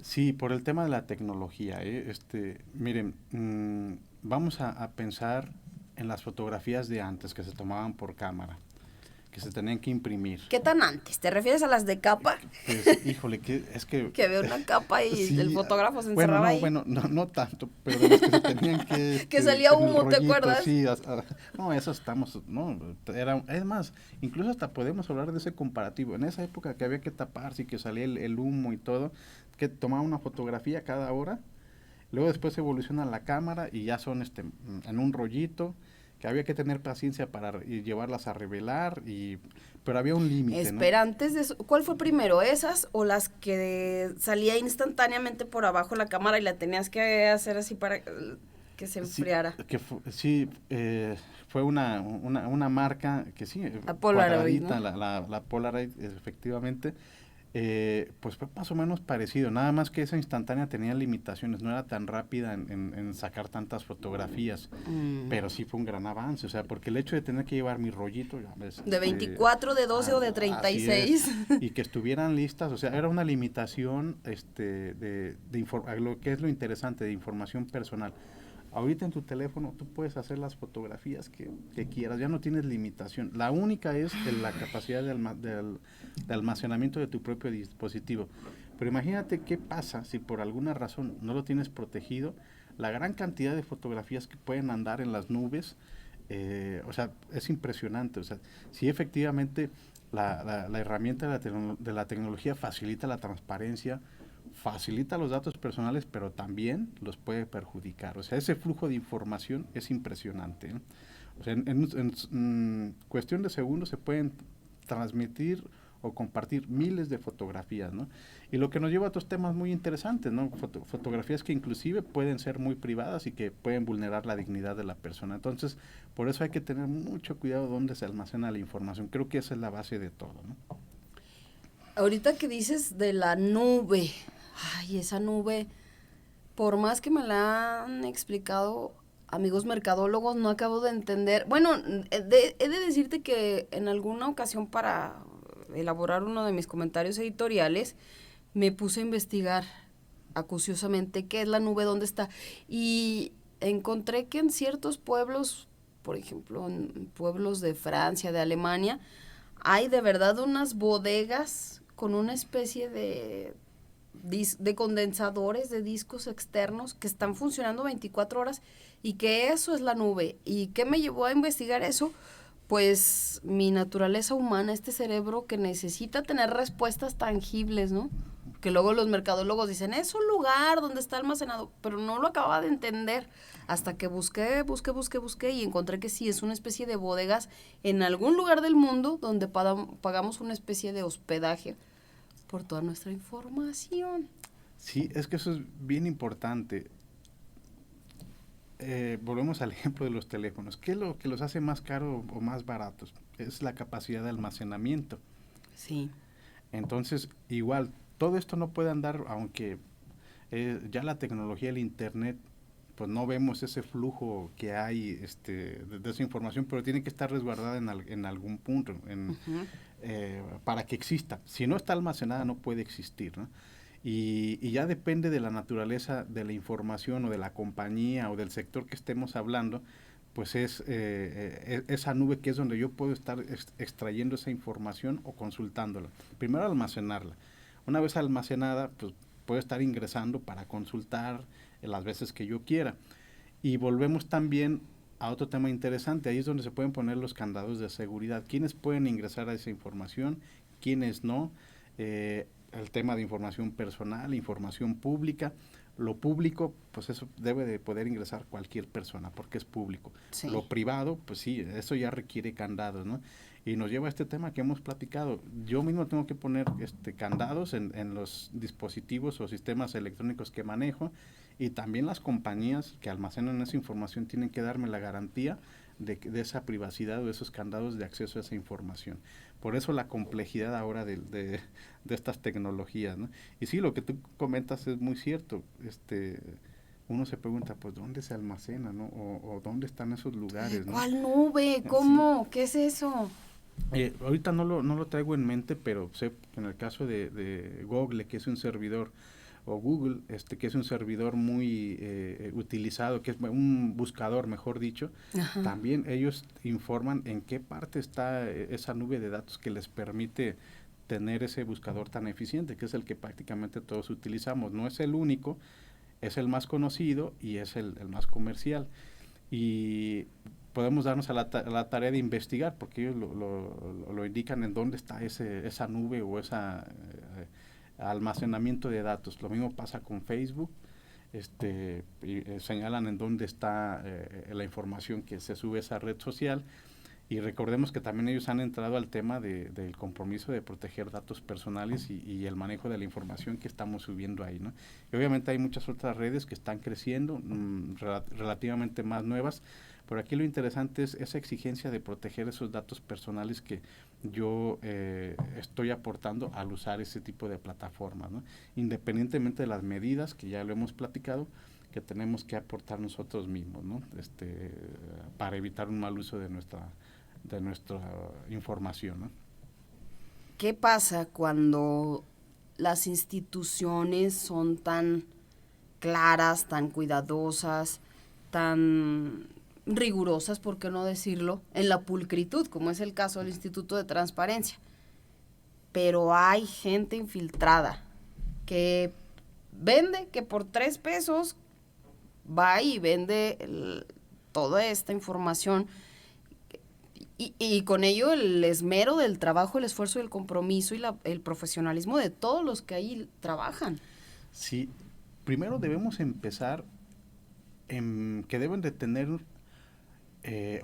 B: Sí, por el tema de la tecnología, miren, vamos a pensar en las fotografías de antes que se tomaban por cámara, que se tenían que imprimir.
A: ¿Qué tan antes? ¿Te refieres a las de capa?
B: Pues, híjole, es que
A: Que había una capa y el
B: sí,
A: fotógrafo se
B: bueno,
A: encerraba
B: no,
A: ahí.
B: bueno, no tanto, pero de las que se tenían que,
A: Que salía
B: en el
A: humo, ¿te
B: rollito,
A: acuerdas?
B: sí, no, eso estamos, no, es más, incluso hasta podemos hablar de ese comparativo, en esa época que había que taparse y que salía el humo y todo, que tomaba una fotografía cada hora, Luego después evoluciona la cámara y ya son en un rollito, que había que tener paciencia para llevarlas a revelar, pero había un límite, ¿no?
A: Espera, antes de eso, ¿cuál fue primero? ¿Esas o las que salía instantáneamente por abajo la cámara y la tenías que hacer así para que se
B: Sí,
A: enfriara?
B: sí, fue una marca que sí,
A: La Polaroid, ¿no?
B: cuadradita, la Polaroid, efectivamente, pues fue más o menos parecido, nada más que esa instantánea tenía limitaciones, no era tan rápida en sacar tantas fotografías,
A: Mm.
B: pero sí fue un gran avance, o sea, porque el hecho de tener que llevar mi rollito, ya ves,
A: ¿De 24, de 12 o de
B: así es,
A: 36?
B: y que estuvieran listas, o sea, era una limitación a lo que es lo interesante de información personal. Ahorita en tu teléfono tú puedes hacer las fotografías que quieras, ya no tienes limitación. La única es la capacidad de almacenamiento de tu propio dispositivo. Pero imagínate qué pasa si por alguna razón no lo tienes protegido, la gran cantidad de fotografías que pueden andar en las nubes, o sea, es impresionante. O sea, si efectivamente la herramienta de la tecnología facilita la transparencia, facilita los datos personales, pero también los puede perjudicar. O sea, ese flujo de información es impresionante, ¿eh? O sea, en cuestión de segundos se pueden transmitir o compartir miles de fotografías, ¿no? Y lo que nos lleva a otros temas muy interesantes, ¿no? Fotografías que inclusive pueden ser muy privadas y que pueden vulnerar la dignidad de la persona. Entonces, por eso hay que tener mucho cuidado dónde se almacena la información. Creo que esa es la base de todo, ¿no?
A: Ahorita que dices de la nube, ay, esa nube, por más que me la han explicado amigos mercadólogos, no acabo de entender. Bueno, he de decirte que en alguna ocasión para elaborar uno de mis comentarios editoriales, me puse a investigar acuciosamente qué es la nube, dónde está. Y encontré que en ciertos pueblos, por ejemplo, en pueblos de Francia, de Alemania, hay de verdad unas bodegas con una especie de condensadores de discos externos que están funcionando 24 horas y que eso es la nube. ¿Y qué me llevó a investigar eso? Pues mi naturaleza humana, este cerebro que necesita tener respuestas tangibles, ¿no? Que luego los mercadólogos dicen, es un lugar donde está almacenado, pero no lo acababa de entender hasta que busqué y encontré que sí, es una especie de bodegas en algún lugar del mundo donde pagamos una especie de hospedaje por toda nuestra información.
B: Sí, es que eso es bien importante. Volvemos al ejemplo de los teléfonos. ¿Qué es lo que los hace más caros o más baratos? Es la capacidad de almacenamiento.
A: Sí.
B: Entonces, igual, todo esto no puede andar, aunque ya la tecnología, el Internet, pues no vemos ese flujo que hay de esa información, pero tiene que estar resguardada en algún punto
A: Uh-huh.
B: para que exista. Si no está almacenada, no puede existir, ¿no? Y ya depende de la naturaleza de la información o de la compañía o del sector que estemos hablando, pues es esa nube que es donde yo puedo estar extrayendo esa información o consultándola. Primero almacenarla. Una vez almacenada, pues puedo estar ingresando para consultar las veces que yo quiera. Y volvemos también a otro tema interesante. Ahí es donde se pueden poner los candados de seguridad. ¿Quiénes pueden ingresar a esa información? ¿Quiénes no? El tema de información personal, información pública. Lo público, pues eso debe de poder ingresar cualquier persona porque es público.
A: Sí.
B: Lo privado, pues sí, eso ya requiere candados, ¿no? Y nos lleva a este tema que hemos platicado. Yo mismo tengo que poner candados en los dispositivos o sistemas electrónicos que manejo, y también las compañías que almacenan esa información tienen que darme la garantía de esa privacidad o de esos candados de acceso a esa información. Por eso la complejidad ahora de estas tecnologías, ¿no? Y sí, lo que tú comentas es muy cierto. Uno se pregunta, pues, ¿dónde se almacena, no? O ¿dónde están esos lugares, no?
A: ¿Cuál nube?
B: Sí.
A: ¿Cómo? ¿Qué es eso?
B: Ahorita no lo traigo en mente, pero sé que en el caso de Google, que es un servidor, o Google, que es un servidor muy utilizado, que es un buscador, mejor dicho,
A: Ajá.
B: también ellos informan en qué parte está esa nube de datos que les permite tener ese buscador tan eficiente, que es el que prácticamente todos utilizamos. No es el único, es el más conocido y es el más comercial. Y podemos darnos a la tarea de investigar, porque ellos lo indican en dónde está esa nube o ese almacenamiento de datos. Lo mismo pasa con Facebook. señalan en dónde está la información que se sube a esa red social. Y recordemos que también ellos han entrado al tema del compromiso de proteger datos personales y el manejo de la información que estamos subiendo ahí, ¿no? Y obviamente hay muchas otras redes que están creciendo, relativamente más nuevas, pero aquí lo interesante es esa exigencia de proteger esos datos personales que yo estoy aportando al usar ese tipo de plataformas, ¿no? Independientemente de las medidas, que ya lo hemos platicado, que tenemos que aportar nosotros mismos, ¿no? Para evitar un mal uso de nuestra información, ¿no?
A: ¿Qué pasa cuando las instituciones son tan claras, tan cuidadosas, tan rigurosas, por qué no decirlo, en la pulcritud, como es el caso del Instituto de Transparencia? Pero hay gente infiltrada que vende, que por 3 pesos va y vende toda esta información y con ello el esmero del trabajo, el esfuerzo, el compromiso y el profesionalismo de todos los que ahí trabajan.
B: Sí, primero debemos empezar en que deben de tener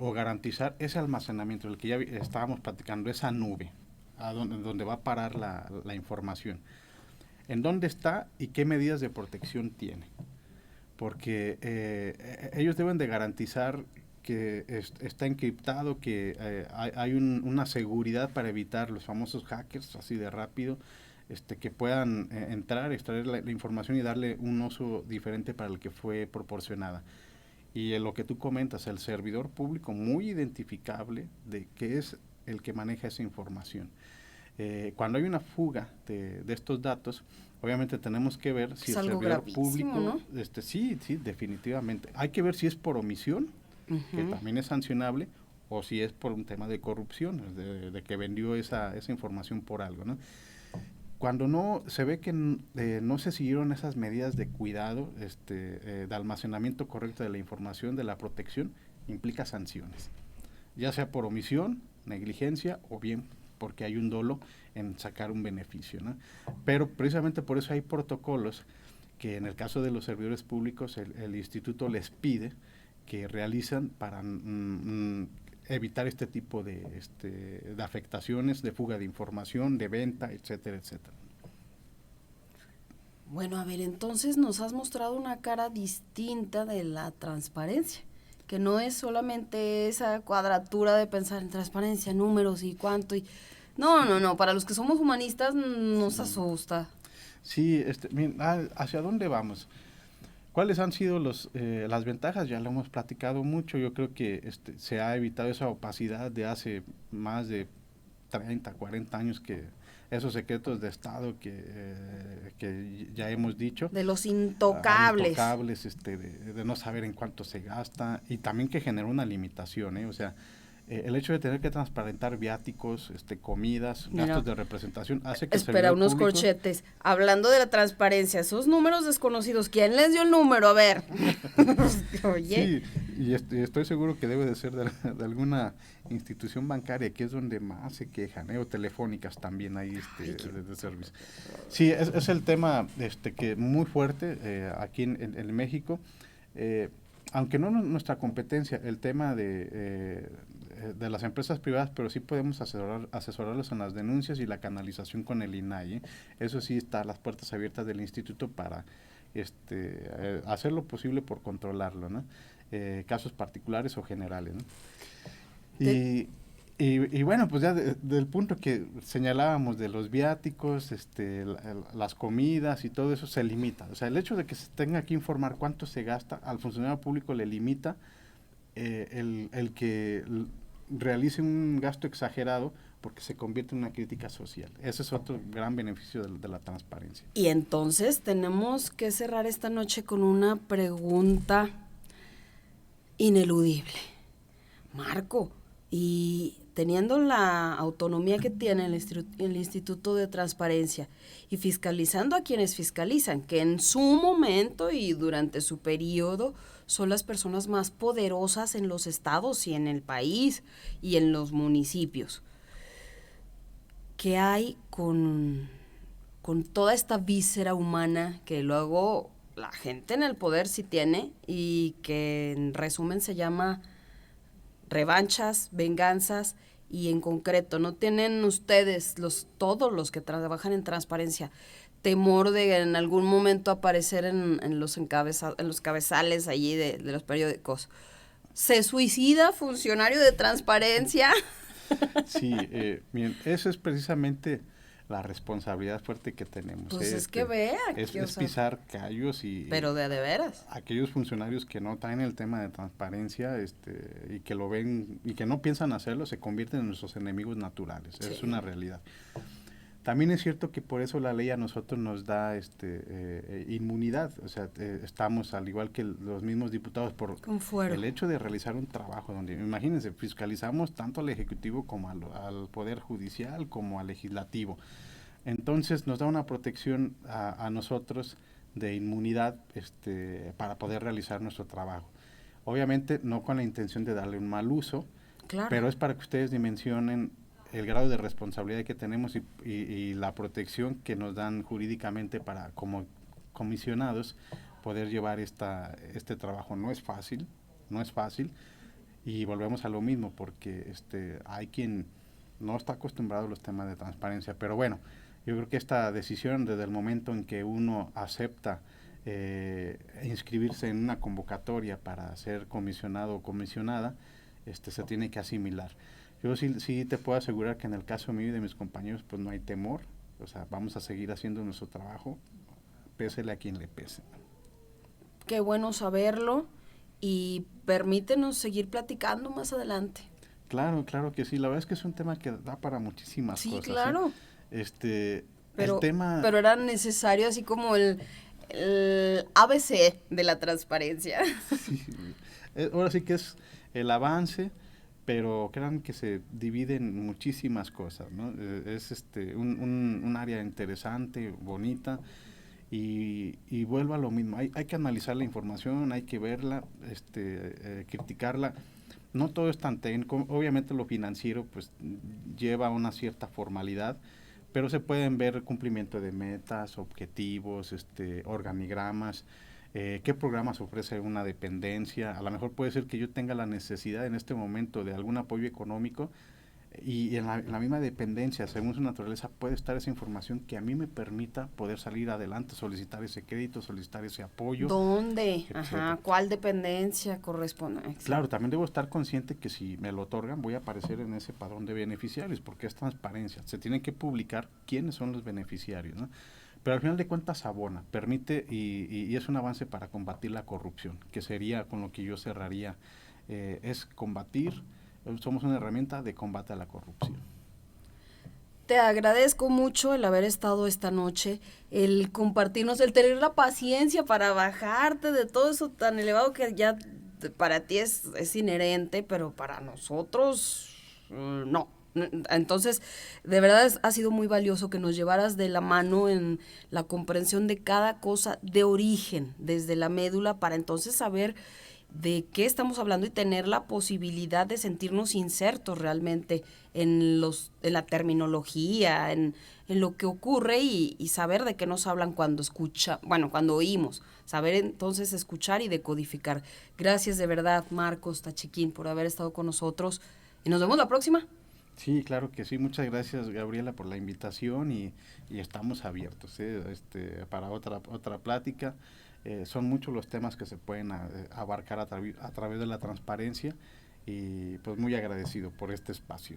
B: o garantizar ese almacenamiento, el que ya estábamos platicando, esa nube, donde va a parar la información. ¿En dónde está y qué medidas de protección tiene? Porque ellos deben de garantizar que está encriptado, que hay una seguridad para evitar los famosos hackers así de rápido, que puedan entrar, extraer la información y darle un uso diferente para el que fue proporcionada. Y en lo que tú comentas, el servidor público muy identificable de que es el que maneja esa información. Cuando hay una fuga de estos datos, obviamente tenemos que ver si
A: es
B: el
A: algo
B: servidor
A: gravísimo,
B: público,
A: ¿no?
B: Sí, definitivamente. Hay que ver si es por omisión, que también es sancionable, o si es por un tema de corrupción, de que vendió esa información por algo, ¿no? Cuando no se ve que no se siguieron esas medidas de cuidado, de almacenamiento correcto de la información, de la protección, implica sanciones, ya sea por omisión, negligencia o bien porque hay un dolo en sacar un beneficio, ¿no? Pero precisamente por eso hay protocolos que en el caso de los servidores públicos el instituto les pide que realizan para evitar este tipo de afectaciones, de fuga de información, de venta, etcétera, etcétera.
A: Bueno, a ver, entonces nos has mostrado una cara distinta de la transparencia, que no es solamente esa cuadratura de pensar en transparencia, números y cuánto y... No, para los que somos humanistas nos asusta.
B: Sí, miren, ¿hacia dónde vamos? ¿Cuáles han sido las ventajas? Ya lo hemos platicado mucho. Yo creo que se ha evitado esa opacidad de hace más de 30, 40 años, que esos secretos de Estado que ya hemos dicho.
A: De los intocables.
B: Intocables, de no saber en cuánto se gasta, y también que genera una limitación, ¿eh? O sea, el hecho de tener que transparentar viáticos, comidas,
A: Mira,
B: gastos de representación, hace que
A: espera, unos
B: público,
A: corchetes. Hablando de la transparencia, esos números desconocidos, ¿quién les dio el número? A ver. Oye.
B: Sí, y estoy seguro que debe de ser de alguna institución bancaria, que es donde más se quejan, o telefónicas también hay de servicio. Sí, es el tema que muy fuerte aquí en México. Aunque no nuestra competencia, el tema de las empresas privadas, pero sí podemos asesorarlos en las denuncias y la canalización con el INAI, ¿eh? Eso sí, está a las puertas abiertas del instituto para hacer lo posible por controlarlo, ¿no? Casos particulares o generales, ¿no? Y bueno, pues ya del punto que señalábamos de los viáticos, las comidas y todo eso se limita. O sea, el hecho de que se tenga que informar cuánto se gasta, al funcionario público le limita el que realice un gasto exagerado, porque se convierte en una crítica social. Ese es otro gran beneficio de la transparencia.
A: Y entonces tenemos que cerrar esta noche con una pregunta ineludible. Marco, y teniendo la autonomía que tiene el Instituto de Transparencia y fiscalizando a quienes fiscalizan, que en su momento y durante su periodo son las personas más poderosas en los estados y en el país y en los municipios, ¿qué hay con toda esta víscera humana que luego la gente en el poder sí tiene, y que en resumen se llama revanchas, venganzas, y en concreto, ¿no tienen ustedes, todos los que trabajan en transparencia, temor de en algún momento aparecer en los cabezales allí de los periódicos? ¿Se suicida funcionario de transparencia?
B: Sí, miren, eso es precisamente la responsabilidad fuerte que tenemos.
A: Pues es que vea.
B: Es pisar callos y...
A: Pero de veras.
B: Aquellos funcionarios que no traen el tema de transparencia y que lo ven y que no piensan hacerlo, se convierten en nuestros enemigos naturales. Sí. Es una realidad. También es cierto que por eso la ley a nosotros nos da inmunidad, o sea, estamos al igual que los mismos diputados por el hecho de realizar un trabajo donde, imagínense, fiscalizamos tanto al Ejecutivo como al Poder Judicial como al Legislativo. Entonces nos da una protección a nosotros de inmunidad para poder realizar nuestro trabajo. Obviamente no con la intención de darle un mal uso, claro, pero es para que ustedes dimensionen el grado de responsabilidad que tenemos y la protección que nos dan jurídicamente para, como comisionados, poder llevar este trabajo. No es fácil, y volvemos a lo mismo, porque hay quien no está acostumbrado a los temas de transparencia, pero bueno, yo creo que esta decisión, desde el momento en que uno acepta inscribirse en una convocatoria para ser comisionado o comisionada, se tiene que asimilar. Yo sí te puedo asegurar que en el caso mío y de mis compañeros, pues no hay temor, o sea, vamos a seguir haciendo nuestro trabajo, pésele a quien le pese.
A: Qué bueno saberlo, y permítenos seguir platicando más adelante.
B: Claro que sí, la verdad es que es un tema que da para muchísimas cosas.
A: Sí, claro.
B: El tema...
A: Pero era necesario así como el ABC de la transparencia.
B: Sí, ahora sí que es el avance, pero crean que se divide en muchísimas cosas, ¿no? Es un área interesante, bonita, y vuelvo a lo mismo. Hay que analizar la información, hay que verla, criticarla. No todo es tan técnico. Obviamente lo financiero pues lleva una cierta formalidad, pero se pueden ver cumplimiento de metas, objetivos, organigramas. ¿Qué programas ofrece una dependencia? A lo mejor puede ser que yo tenga la necesidad en este momento de algún apoyo económico, y en la misma dependencia, según su naturaleza, puede estar esa información que a mí me permita poder salir adelante, solicitar ese crédito, solicitar ese apoyo.
A: ¿Dónde? Ajá, ¿cuál dependencia corresponde? Exacto.
B: Claro, también debo estar consciente que si me lo otorgan voy a aparecer en ese padrón de beneficiarios, porque es transparencia. Se tiene que publicar quiénes son los beneficiarios, ¿no? Pero al final de cuentas abona, permite y es un avance para combatir la corrupción, que sería con lo que yo cerraría, es combatir, somos una herramienta de combate a la corrupción.
A: Te agradezco mucho el haber estado esta noche, el compartirnos, el tener la paciencia para bajarte de todo eso tan elevado que ya para ti es inherente, pero para nosotros no. Entonces, de verdad ha sido muy valioso que nos llevaras de la mano en la comprensión de cada cosa de origen, desde la médula, para entonces saber de qué estamos hablando y tener la posibilidad de sentirnos insertos realmente en la terminología, en lo que ocurre, y saber de qué nos hablan cuando cuando oímos, saber entonces escuchar y decodificar. Gracias de verdad, Marcos Tachiquín, por haber estado con nosotros, y nos vemos la próxima.
B: Sí, claro que sí. Muchas gracias, Gabriela, por la invitación, y estamos abiertos para otra plática. Son muchos los temas que se pueden abarcar a través de la transparencia, y pues muy agradecido por este espacio.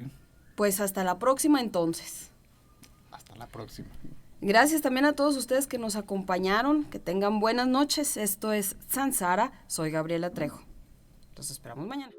A: Pues hasta la próxima entonces.
B: Hasta la próxima.
A: Gracias también a todos ustedes que nos acompañaron. Que tengan buenas noches. Esto es Sansara. Soy Gabriela Trejo. Los esperamos mañana.